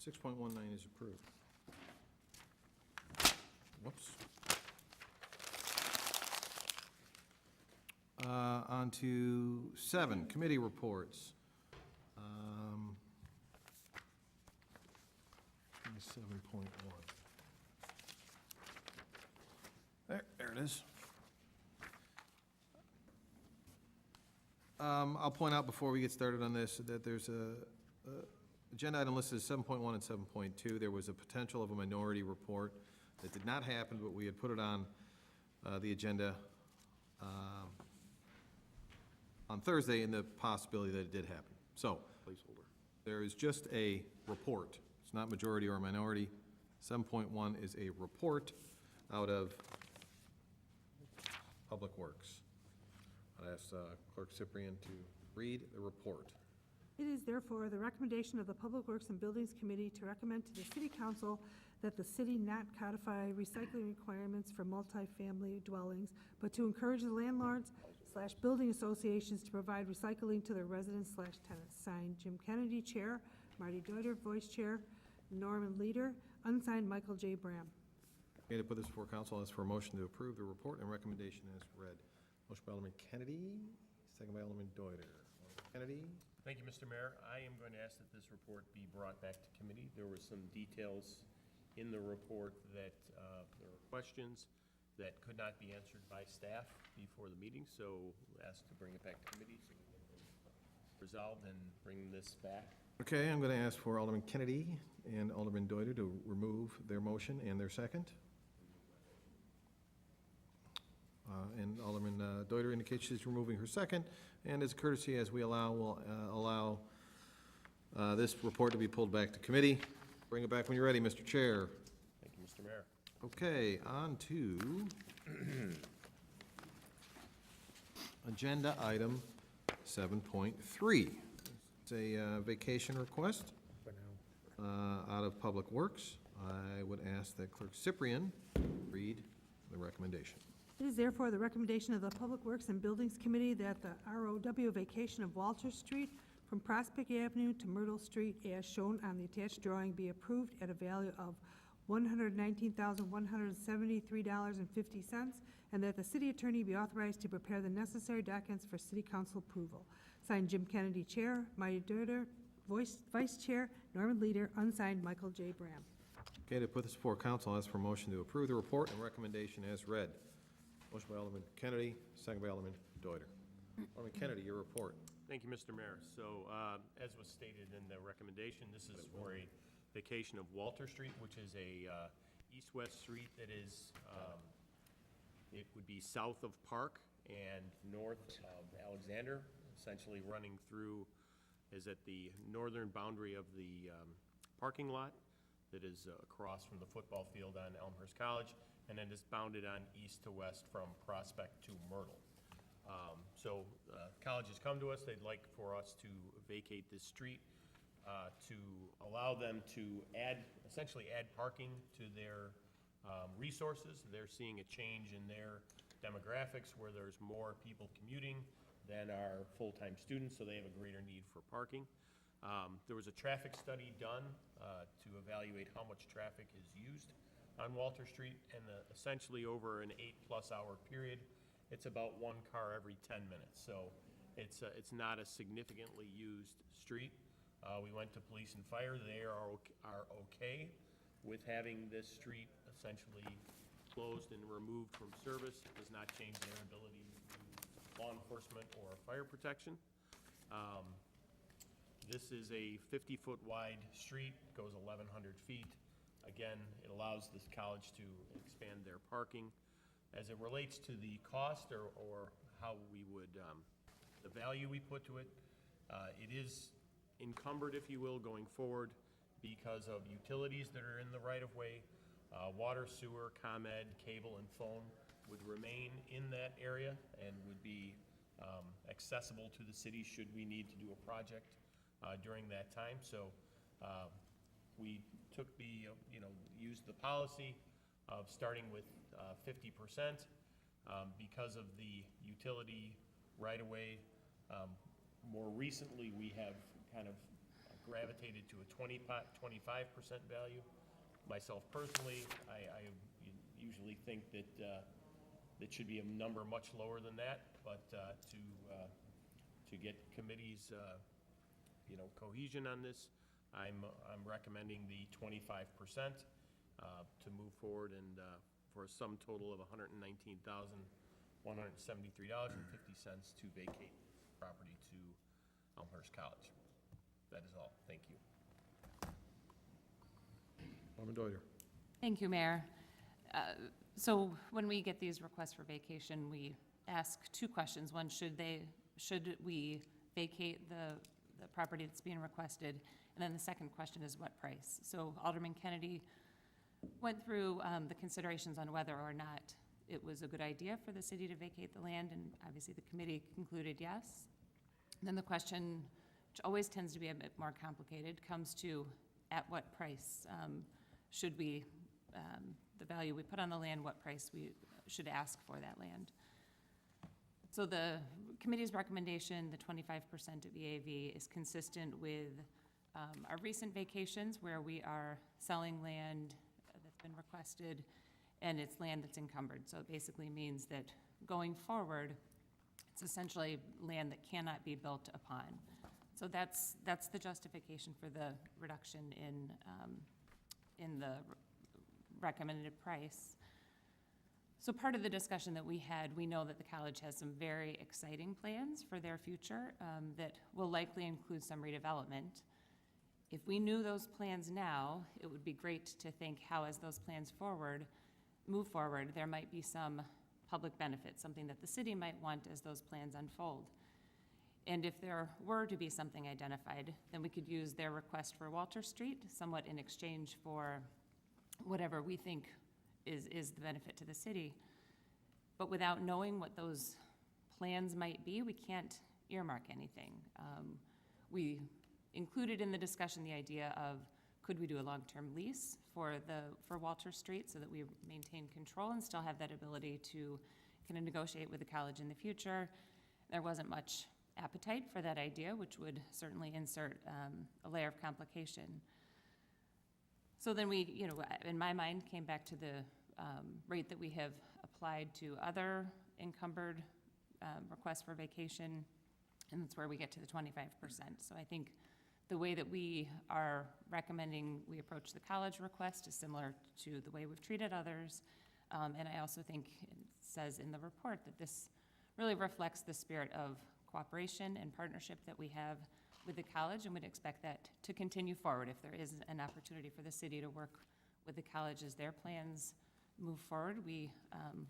6.19 is approved. Whoops. On to 7, committee reports. 7.1. There it is. I'll point out before we get started on this that there's a agenda item listed as 7.1 and 7.2. There was a potential of a minority report that did not happen, but we had put it on the agenda on Thursday, and the possibility that it did happen. So, Placeholder. there is just a report. It's not majority or minority. 7.1 is a report out of Public Works. I'd ask Clerk Cyprian to read the report. It is therefore the recommendation of the Public Works and Buildings Committee to recommend to the City Council that the city not codify recycling requirements for multifamily dwellings, but to encourage the landlords/building associations to provide recycling to their residents/tenants. Signed, Jim Kennedy, Chair, Marti Deuter, Vice Chair, Norman Leader, unsigned, Michael J. Bram. Okay, to put this before council, ask for a motion to approve the report and recommendation as read. Motion by Alderman Kennedy, second by Alderman Deuter. Alderman Kennedy? Thank you, Mr. Mayor. I am going to ask that this report be brought back to committee. There were some details in the report that there were questions that could not be answered by staff before the meeting, so ask to bring it back to committee so we can resolve and bring this back. Okay, I'm going to ask for Alderman Kennedy and Alderman Deuter to remove their motion and their second. And Alderman Deuter indicates she's removing her second, and as a courtesy, as we allow, we'll allow this report to be pulled back to committee. Bring it back when you're ready, Mr. Chair. Thank you, Mr. Mayor. Okay, on to agenda item 7.3. It's a vacation request out of Public Works. I would ask that Clerk Cyprian read the recommendation. It is therefore the recommendation of the Public Works and Buildings Committee that the ROW vacation of Walter Street from Prospect Avenue to Myrtle Street as shown on the attached drawing be approved at a value of $119,173.50, and that the city attorney be authorized to prepare the necessary documents for city council approval. Signed, Jim Kennedy, Chair, Marti Deuter, Vice Chair, Norman Leader, unsigned, Michael J. Bram. Okay, to put this before council, ask for a motion to approve the report and recommendation as read. Motion by Alderman Kennedy, second by Alderman Deuter. Alderman Kennedy, your report. Thank you, Mr. Mayor. So, as was stated in the recommendation, this is for a vacation of Walter Street, which is a east-west street that is, it would be south of Park and north of Alexander, essentially running through, is at the northern boundary of the parking lot that is across from the football field on Elmhurst College, and then is bounded on east to west from Prospect to Myrtle. So college has come to us. They'd like for us to vacate this street to allow them to essentially add parking to their resources. They're seeing a change in their demographics where there's more people commuting than are full-time students, so they have a greater need for parking. There was a traffic study done to evaluate how much traffic is used on Walter Street, and essentially over an 8+ hour period, it's about one car every 10 minutes. So it's not a significantly used street. We went to police and fire. They are okay with having this street essentially closed and removed from service. It does not change their ability to do law enforcement or fire protection. This is a 50-foot wide street, goes 1,100 feet. Again, it allows this college to expand their parking. As it relates to the cost or how we would, the value we put to it, it is encumbered, if you will, going forward because of utilities that are in the right-of-way. Water, sewer, ComEd, cable, and phone would remain in that area and would be accessible to the city should we need to do a project during that time. So we took used the policy of starting with 50% because of the utility right-of-way. More recently, we have kind of gravitated to a 25% value. Myself personally, I usually think that that should be a number much lower than that, but to get committee's cohesion on this, I'm recommending the 25% to move forward and for a sum total of $119,173.50 to vacate property to Elmhurst College. That is all. Thank you. Alderman Deuter. Thank you, Mayor. So when we get these requests for vacation, we ask two questions. One, should we vacate the property that's being requested? And then the second question is what price? So Alderman Kennedy went through the considerations on whether or not it was a good idea for the city to vacate the land, and obviously the committee concluded yes. And then the question, which always tends to be a bit more complicated, comes to at what price should we, the value we put on the land, what price we should ask for that land. So the committee's recommendation, the 25% of EAV, is consistent with our recent vacations where we are selling land that's been requested and it's land that's encumbered. So it basically means that going forward, it's essentially land that cannot be built upon. So that's the justification for the reduction in the recommended price. So part of the discussion that we had, we know that the college has some very exciting plans for their future that will likely include some redevelopment. If we knew those plans now, it would be great to think how, as those plans move forward, there might be some public benefit, something that the city might want as those plans unfold. And if there were to be something identified, then we could use their request for Walter Street somewhat in exchange for whatever we think is the benefit to the city. But without knowing what those plans might be, we can't earmark anything. We included in the discussion the idea of, could we do a long-term lease for Walter Street so that we maintain control and still have that ability to kind of negotiate with the college in the future? There wasn't much appetite for that idea, which would certainly insert a layer of complication. So then we, in my mind, came back to the rate that we have applied to other encumbered requests for vacation, and that's where we get to the 25%. So I think the way that we are recommending we approach the college request is similar to the way we've treated others. And I also think it says in the report that this really reflects the spirit of cooperation and partnership that we have with the college, and would expect that to continue forward if there is an opportunity for the city to work with the college as their plans move forward. We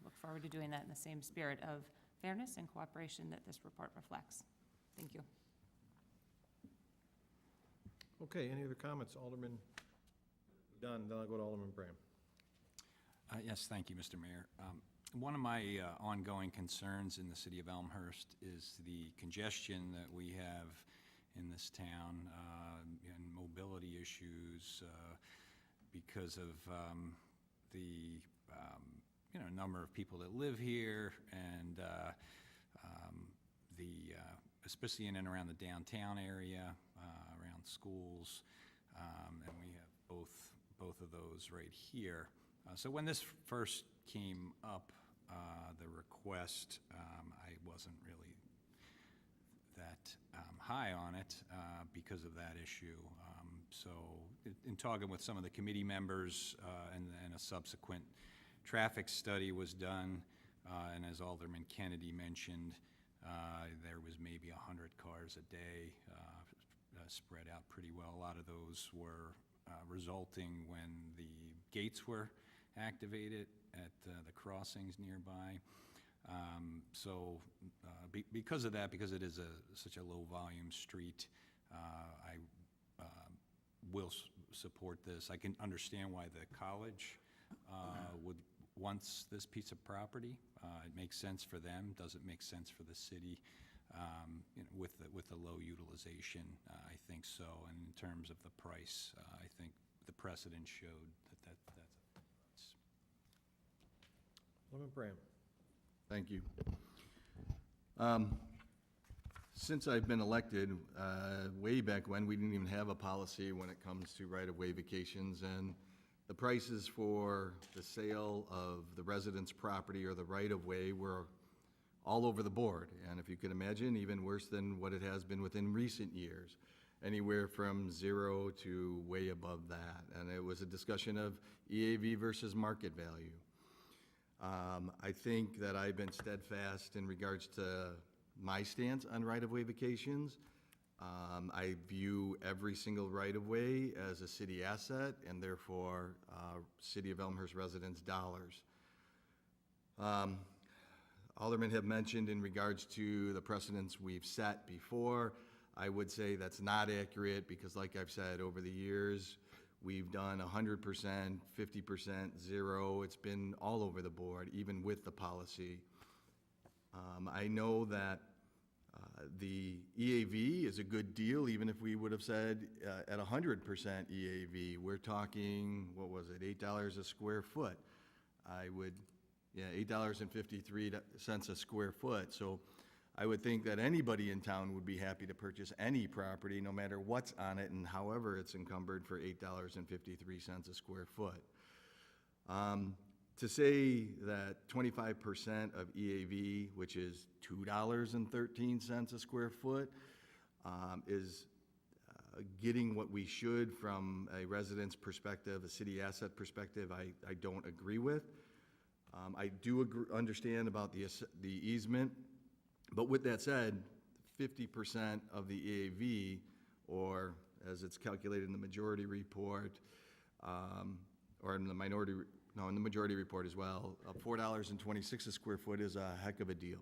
look forward to doing that in the same spirit of fairness and cooperation that this report reflects. Thank you. Okay, any other comments? Alderman Dunn, then I'll go to Alderman Bram. Yes, thank you, Mr. Mayor. One of my ongoing concerns in the city of Elmhurst is the congestion that we have in this town and mobility issues because of the number of people that live here and especially in and around the downtown area, around schools, and we have both of those right here. So when this first came up, the request, I wasn't really that high on it because of that issue. So in talking with some of the committee members and a subsequent traffic study was done, and as Alderman Kennedy mentioned, there was maybe 100 cars a day spread out pretty well. A lot of those were resulting when the gates were activated at the crossings nearby. Because of that, because it is such a low volume street, I will support this. I can understand why the college would wants this piece of property. It makes sense for them. Does it make sense for the city? With the low utilization, I think so. And in terms of the price, I think the precedent showed that's. Alderman Bram. Thank you. Since I've been elected, way back when, we didn't even have a policy when it comes to right-of-way vacations, and the prices for the sale of the resident's property or the right-of-way were all over the board. And if you can imagine, even worse than what it has been within recent years, anywhere from zero to way above that. And it was a discussion of EAV versus market value. I think that I've been steadfast in regards to my stance on right-of-way vacations. I view every single right-of-way as a city asset and therefore City of Elmhurst residents' dollars. Aldermen have mentioned in regards to the precedents we've set before. I would say that's not accurate because like I've said, over the years, we've done 100%, 50%, 0. It's been all over the board, even with the policy. I know that the EAV is a good deal, even if we would have said at 100% EAV. We're talking, what was it, $8 a square foot. $8.53 a square foot. So I would think that anybody in town would be happy to purchase any property, no matter what's on it and however it's encumbered, for $8.53 a square foot. To say that 25% of EAV, which is $2.13 a square foot, is getting what we should from a resident's perspective, a city asset perspective, I don't agree with. I do understand about the easement, but with that said, 50% of the EAV, or as it's calculated in the majority report, or in the minority, no, in the majority report as well, $4.26 a square foot is a heck of a deal.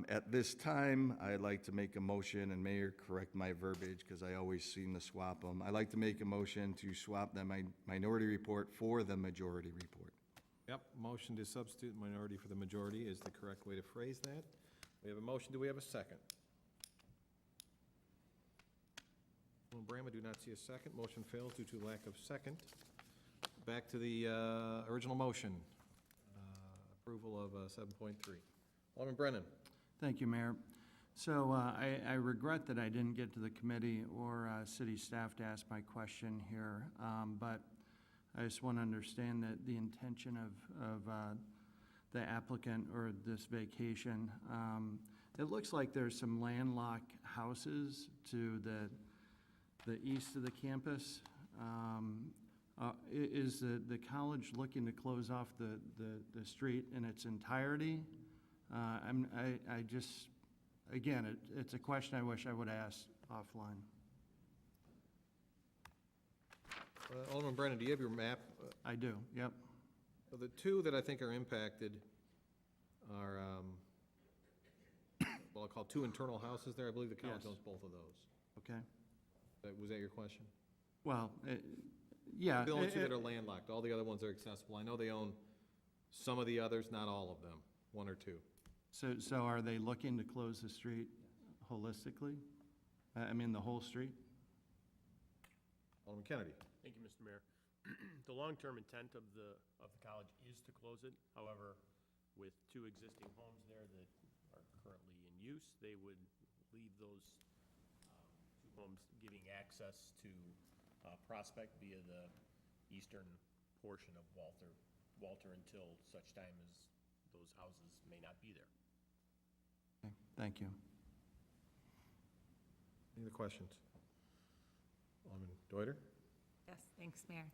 At this time, I'd like to make a motion, and Mayor, correct my verbiage, because I always seem to swap them. I'd like to make a motion to swap the minority report for the majority report. Yep, motion to substitute minority for the majority is the correct way to phrase that. We have a motion. Do we have a second? Bram, I do not see a second. Motion fails due to lack of second. Back to the original motion. Approval of 7.3. Alderman Brennan. Thank you, Mayor. So I regret that I didn't get to the committee or city staff to ask my question here, but I just want to understand that the intention of the applicant or this vacation. It looks like there's some landlocked houses to the east of the campus. Is the college looking to close off the street in its entirety? I just, again, it's a question I wish I would ask offline. Alderman Brennan, do you have your map? I do, yep. So the two that I think are impacted are, well, I'll call two internal houses there. I believe the college Yes. owns both of those. Okay. Was that your question? Well, yeah. The only two that are landlocked. All the other ones are accessible. I know they own some of the others, not all of them, one or two. So are they looking to close the street holistically? I mean, the whole street? Alderman Kennedy. Thank you, Mr. Mayor. The long-term intent of the college is to close it. However, with two existing homes there that are currently in use, they would leave those two homes giving access to Prospect via the eastern portion of Walter until such time as those houses may not be there. Okay, thank you. Any other questions? Alderman Deuter? Yes, thanks, Mayor.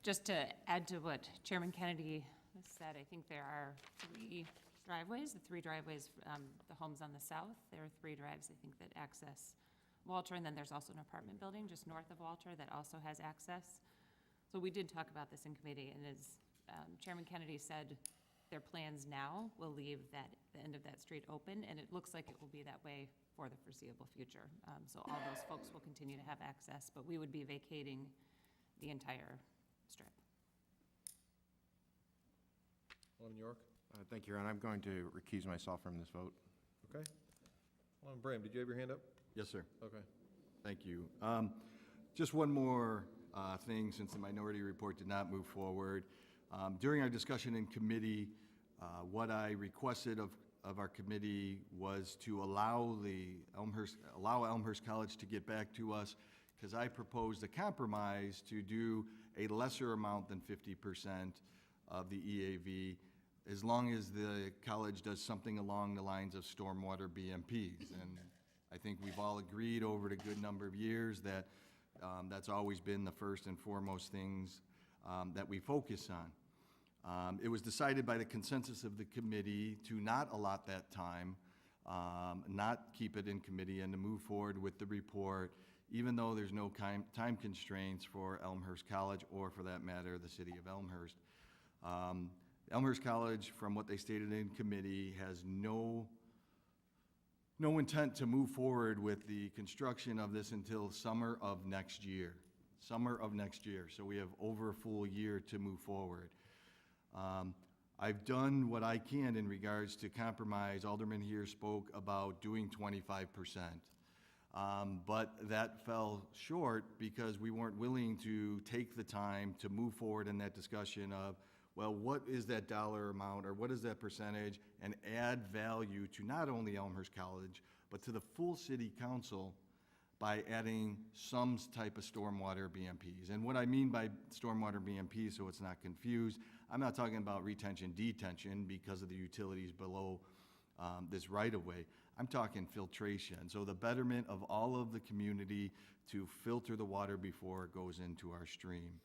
Just to add to what Chairman Kennedy said, I think there are three driveways, the homes on the south. There are three drives, I think, that access Walter, and then there's also an apartment building just north of Walter that also has access. So we did talk about this in committee, and as Chairman Kennedy said, their plans now will leave the end of that street open, and it looks like it will be that way for the foreseeable future. So all those folks will continue to have access, but we would be vacating the entire strip. Alderman York? Thank you, Your Honor. I'm going to recuse myself from this vote. Okay. Alderman Bram, did you have your hand up? Yes, sir. Okay. Thank you. Just one more thing, since the minority report did not move forward. During our discussion in committee, what I requested of our committee was to allow Elmhurst College to get back to us, because I proposed a compromise to do a lesser amount than 50% of the EAV, as long as the college does something along the lines of stormwater BMPs. And I think we've all agreed over a good number of years that that's always been the first and foremost things that we focus on. It was decided by the consensus of the committee to not allot that time, not keep it in committee, and to move forward with the report, even though there's no time constraints for Elmhurst College, or for that matter, the city of Elmhurst. Elmhurst College, from what they stated in committee, has no intent to move forward with the construction of this until summer of next year. Summer of next year, so we have over a full year to move forward. I've done what I can in regards to compromise. Alderman here spoke about doing 25%. But that fell short because we weren't willing to take the time to move forward in that discussion of, well, what is that dollar amount or what is that percentage, and add value to not only Elmhurst College, but to the full city council by adding some type of stormwater BMPs. And what I mean by stormwater BMPs, so it's not confused, I'm not talking about retention, detention because of the utilities below this right-of-way. I'm talking filtration, so the betterment of all of the community to filter the water before it goes into our stream.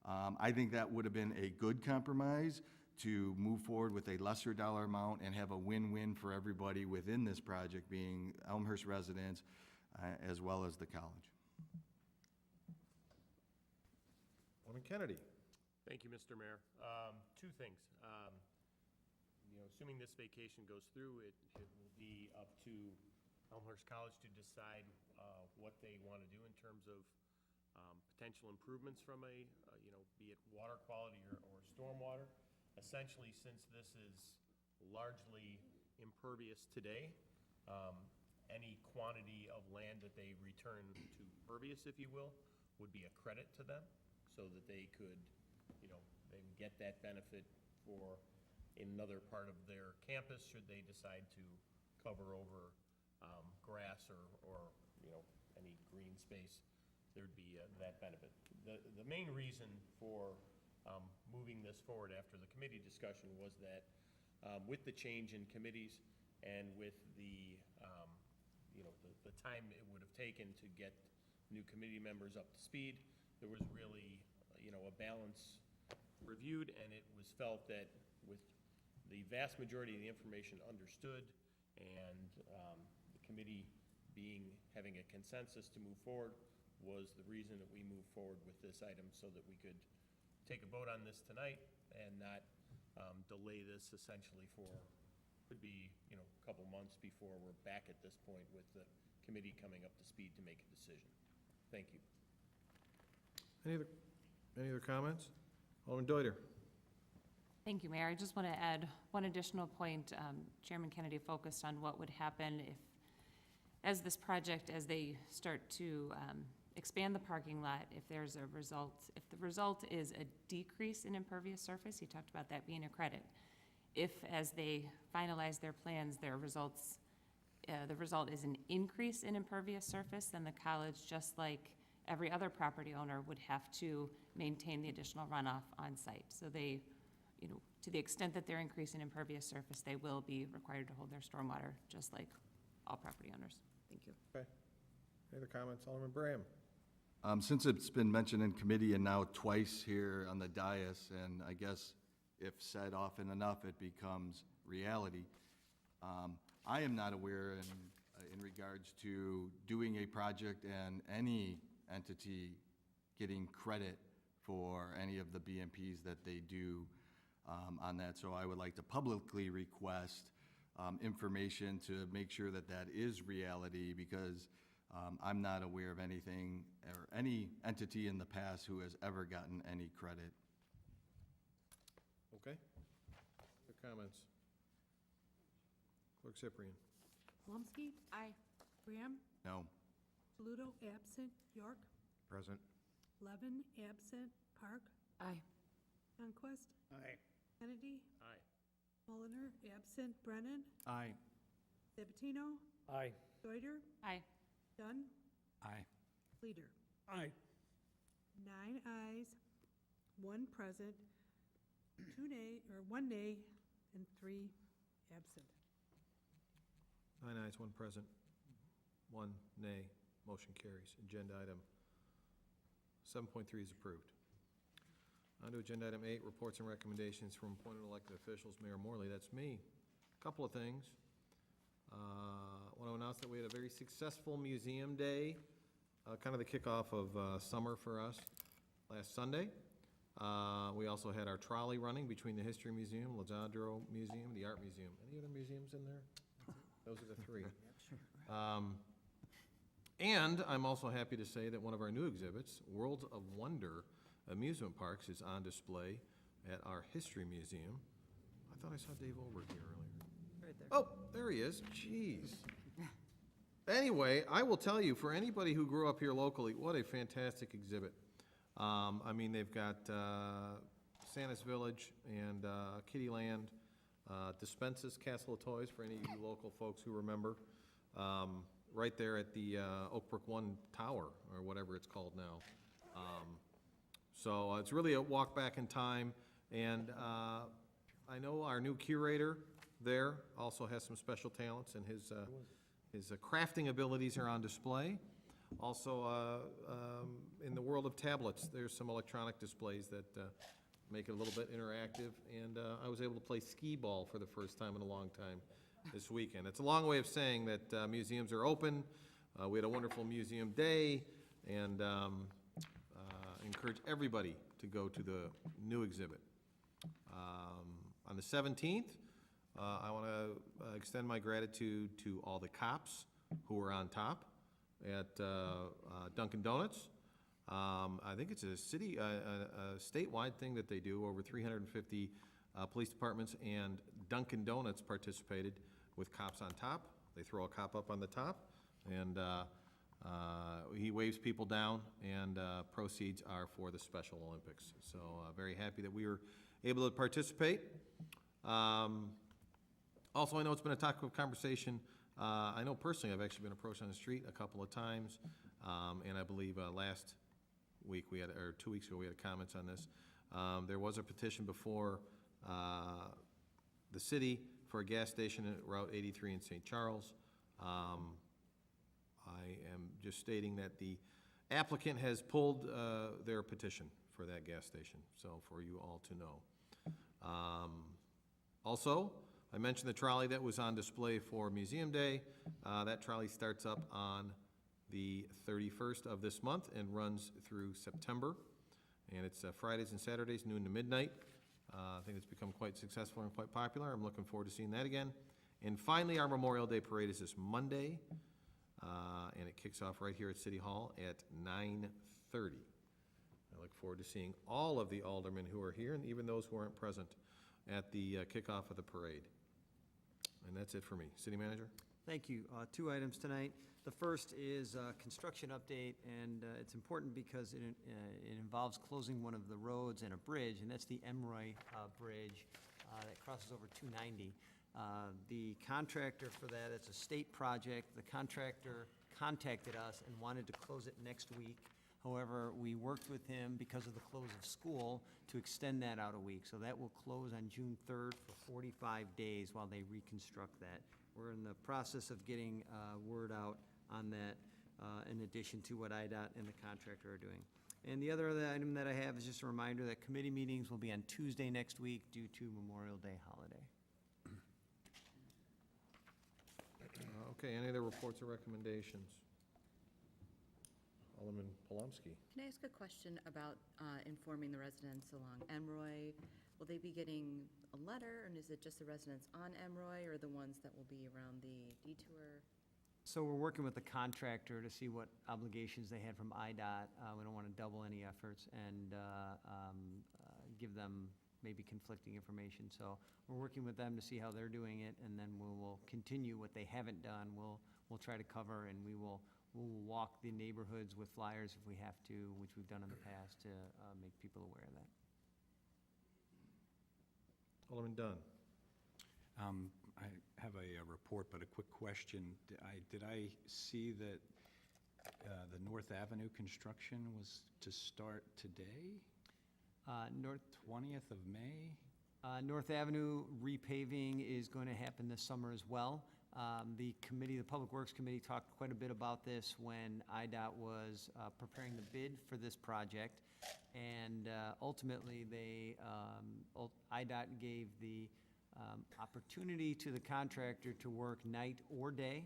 I think that would have been a good compromise to move forward with a lesser dollar amount and have a win-win for everybody within this project, being Elmhurst residents as well as the college. Alderman Kennedy. Thank you, Mr. Mayor. Two things. Assuming this vacation goes through, it will be up to Elmhurst College to decide what they want to do in terms of potential improvements from be it water quality or stormwater. Essentially, since this is largely impervious today, any quantity of land that they return to pervious, if you will, would be a credit to them, so that they could, they would get that benefit for another part of their campus should they decide to cover over grass or any green space. There'd be that benefit. The main reason for moving this forward after the committee discussion was that with the change in committees and with the time it would have taken to get new committee members up to speed, there was really a balance reviewed, and it was felt that with the vast majority of the information understood and the committee having a consensus to move forward was the reason that we moved forward with this item, so that we could take a vote on this tonight and not delay this essentially for, could be, a couple months before we're back at this point with the committee coming up to speed to make a decision. Thank you. Any other comments? Alderman Deuter. Thank you, Mayor. I just want to add one additional point. Chairman Kennedy focused on what would happen as this project, as they start to expand the parking lot, if the result is a decrease in impervious surface, he talked about that being a credit. If, as they finalize their plans, the result is an increase in impervious surface, then the college, just like every other property owner, would have to maintain the additional runoff on site. So they, to the extent that they're increasing impervious surface, they will be required to hold their stormwater, just like all property owners. Thank you. Okay. Any other comments? Alderman Bram. Since it's been mentioned in committee and now twice here on the dais, and I guess if said often enough, it becomes reality. I am not aware in regards to doing a project and any entity getting credit for any of the BMPs that they do on that. So I would like to publicly request information to make sure that that is reality, because I'm not aware of anything or any entity in the past who has ever gotten any credit. Okay. Other comments? Clerk Cyprian. Polomsky. Aye. Bram. No. Saludo, absent. York. Present. Levin, absent. Park. Aye. Honquest. Aye. Kennedy. Aye. Mulliner, absent. Brennan. Aye. Sabatino. Aye. Deuter. Aye. Dunn. Aye. Leader. Aye. 9 ayes, 1 present, 1 nay, and 3 absent. 9 ayes, 1 present, 1 nay. Motion carries. Agenda item 7.3 is approved. On to agenda item 8, reports and recommendations from appointed elected officials. Mayor Morley, that's me. Couple of things. Want to announce that we had a very successful museum day, kind of the kickoff of summer for us last Sunday. We also had our trolley running between the History Museum, Lozadro Museum, the Art Museum. Any other museums in there? Those are the three. And I'm also happy to say that one of our new exhibits, Worlds of Wonder Amusement Parks, is on display at our History Museum. I thought I saw Dave Olberg here earlier. Right there. Oh, there he is. Jeez. Anyway, I will tell you, for anybody who grew up here locally, what a fantastic exhibit. I mean, they've got Santa's Village and Kittyland, Dispensa's Castle of Toys, for any of you local folks who remember, right there at the Oakbrook One Tower, or whatever it's called now. So it's really a walk back in time, and I know our new curator there also has some special talents, and his crafting abilities are on display. Also, in the world of tablets, there's some electronic displays that make it a little bit interactive, and I was able to play skee-ball for the first time in a long time this weekend. It's a long way of saying that museums are open. We had a wonderful museum day, and encourage everybody to go to the new exhibit. On the 17th, I want to extend my gratitude to all the cops who were on top at Dunkin' Donuts. I think it's a city, a statewide thing that they do. Over 350 police departments and Dunkin' Donuts participated with cops on top. They throw a cop up on the top, and he waves people down, and proceeds are for the Special Olympics. So very happy that we were able to participate. Also, I know it's been a topic of conversation. I know personally I've actually been approached on the street a couple of times, and I believe last week we had, or 2 weeks ago, we had comments on this. There was a petition before the city for a gas station at Route 83 in St. Charles. I am just stating that the applicant has pulled their petition for that gas station, so for you all to know. Also, I mentioned the trolley that was on display for Museum Day. That trolley starts up on the 31st of this month and runs through September. And it's Fridays and Saturdays, noon to midnight. I think it's become quite successful and quite popular. I'm looking forward to seeing that again. And finally, our Memorial Day Parade is this Monday, and it kicks off right here at City Hall at 9:30. I look forward to seeing all of the aldermen who are here, and even those who aren't present at the kickoff of the parade. And that's it for me. City Manager? Thank you. 2 items tonight. The first is a construction update, and it's important because it involves closing one of the roads and a bridge, and that's the Emroy Bridge that crosses over 290. The contractor for that, it's a state project. The contractor contacted us and wanted to close it next week. However, we worked with him because of the close of school to extend that out a week. So that will close on June 3rd for 45 days while they reconstruct that. We're in the process of getting word out on that in addition to what IDOT and the contractor are doing. And the other item that I have is just a reminder that committee meetings will be on Tuesday next week due to Memorial Day holiday. Okay, any other reports or recommendations? Alderman Polomsky. Can I ask a question about informing the residents along Emroy? Will they be getting a letter, and is it just the residents on Emroy, or the ones that will be around the detour? So we're working with the contractor to see what obligations they had from IDOT. We don't want to double any efforts and give them maybe conflicting information. So we're working with them to see how they're doing it, and then we will continue what they haven't done. We'll try to cover, and we'll walk the neighborhoods with flyers if we have to, which we've done in the past, to make people aware of that. Alderman Dunn. I have a report, but a quick question. Did I see that the North Avenue construction was to start today? 20th of May? North Avenue repaving is going to happen this summer as well. The committee, the Public Works Committee, talked quite a bit about this when IDOT was preparing the bid for this project. And ultimately, IDOT gave the opportunity to the contractor to work night or day.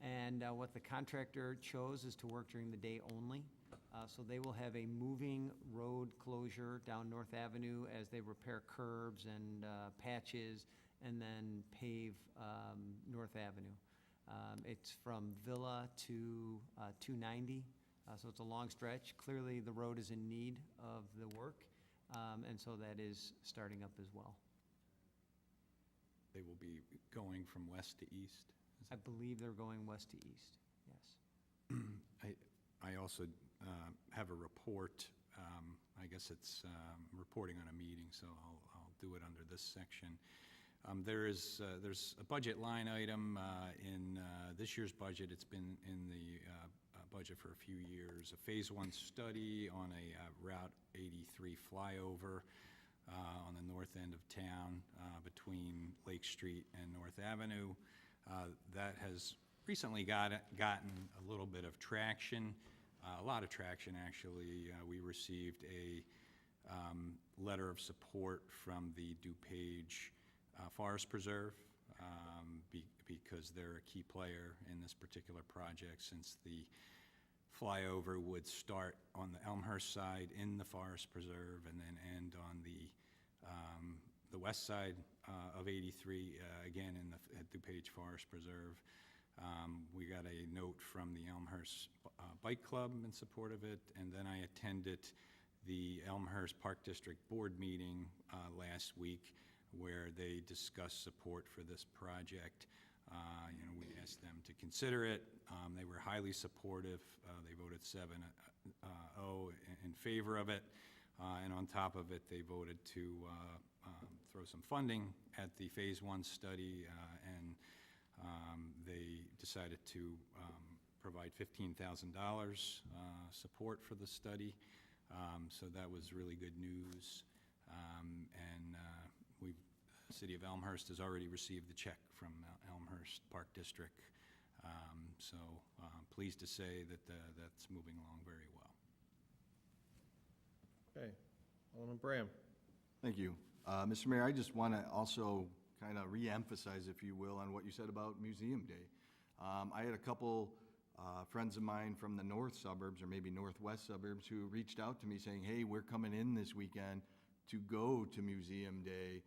And what the contractor chose is to work during the day only. So they will have a moving road closure down North Avenue as they repair curbs and patches, and then pave North Avenue. It's from Villa to 290, so it's a long stretch. Clearly, the road is in need of the work, and so that is starting up as well. They will be going from west to east? I believe they're going west to east, yes. I also have a report. I guess it's reporting on a meeting, so I'll do it under this section. There's a budget line item in this year's budget. It's been in the budget for a few years. A Phase 1 study on a Route 83 flyover on the north end of town between Lake Street and North Avenue. That has recently gotten a little bit of traction, a lot of traction actually. We received a letter of support from the DuPage Forest Preserve because they're a key player in this particular project, since the flyover would start on the Elmhurst side in the Forest Preserve and then end on the west side of 83, again at DuPage Forest Preserve. We got a note from the Elmhurst Bike Club in support of it, and then I attended the Elmhurst Park District Board meeting last week, where they discussed support for this project. We asked them to consider it. They were highly supportive. They voted 7-0 in favor of it. And on top of it, they voted to throw some funding at the Phase 1 study, and they decided to provide $15,000 support for the study. So that was really good news. And the City of Elmhurst has already received the check from Elmhurst Park District. So pleased to say that that's moving along very well. Okay. Alderman Bram. Thank you. Mr. Mayor, I just want to also kind of re-emphasize, if you will, on what you said about Museum Day. I had a couple friends of mine from the north suburbs, or maybe northwest suburbs, who reached out to me saying, hey, we're coming in this weekend to go to Museum Day.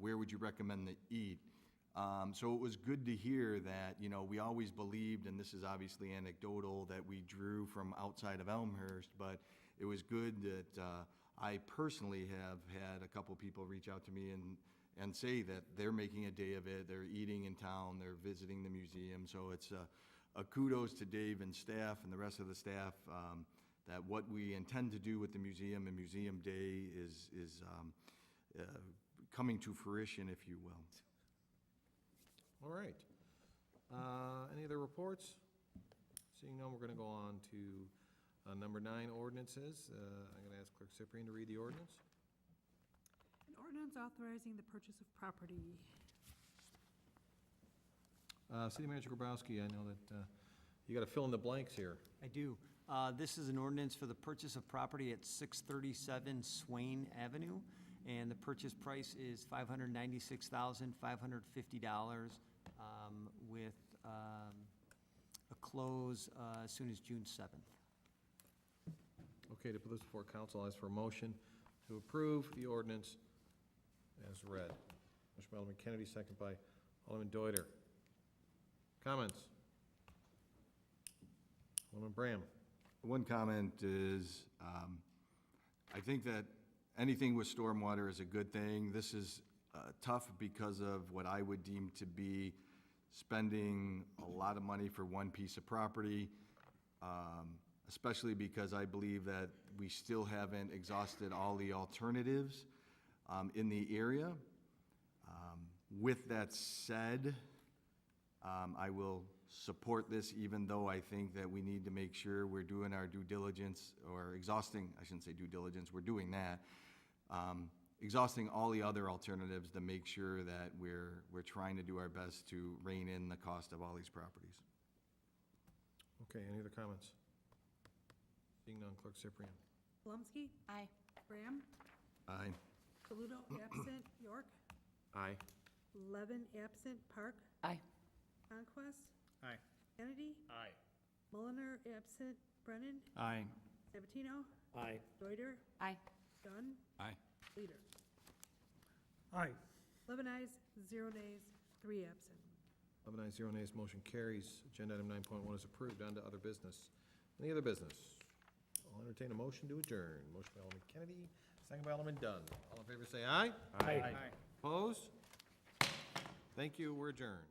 Where would you recommend to eat? So it was good to hear that, we always believed, and this is obviously anecdotal, that we drew from outside of Elmhurst, but it was good that I personally have had a couple people reach out to me and say that they're making a day of it, they're eating in town, they're visiting the museum. So it's a kudos to Dave and staff and the rest of the staff, that what we intend to do with the museum and Museum Day is coming to fruition, if you will. All right. Any other reports? Seeing none, we're going to go on to number 9, ordinances. I'm going to ask Clerk Cyprian to read the ordinance. An ordinance authorizing the purchase of property. City Manager Grabowski, I know that you got to fill in the blanks here. I do. This is an ordinance for the purchase of property at 637 Swain Avenue, and the purchase price is $596,550 with a close as soon as June 7th. Okay, to put this before council, I'll ask for a motion to approve the ordinance as read. Motion by Alderman Kennedy, second by Alderman Deuter. Comments? Alderman Bram. One comment is, I think that anything with stormwater is a good thing. This is tough because of what I would deem to be spending a lot of money for one piece of property, especially because I believe that we still haven't exhausted all the alternatives in the area. With that said, I will support this, even though I think that we need to make sure we're doing our due diligence, or exhausting, I shouldn't say due diligence, we're doing that. Exhausting all the other alternatives to make sure that we're trying to do our best to rein in the cost of all these properties. Okay, any other comments? Seeing none, Clerk Cyprian. Polomsky. Aye. Bram. Aye. Saludo, absent. York. Aye. Levin, absent. Park. Aye. Honquest. Aye. Kennedy. Aye. Mulliner, absent. Brennan, Aye. Sabatino, Aye. Deuter, Aye. Dunn, Aye. Leader. Aye. 11 ayes, 0 nays, 3 absent. 11 ayes, 0 nays, motion carries. Agenda item 9.1 is approved. On to other business. Any other business? I'll entertain a motion to adjourn. Motion by Alderman Kennedy, second by Alderman Dunn. All in favor say aye. Aye. Opposed? Thank you, we're adjourned.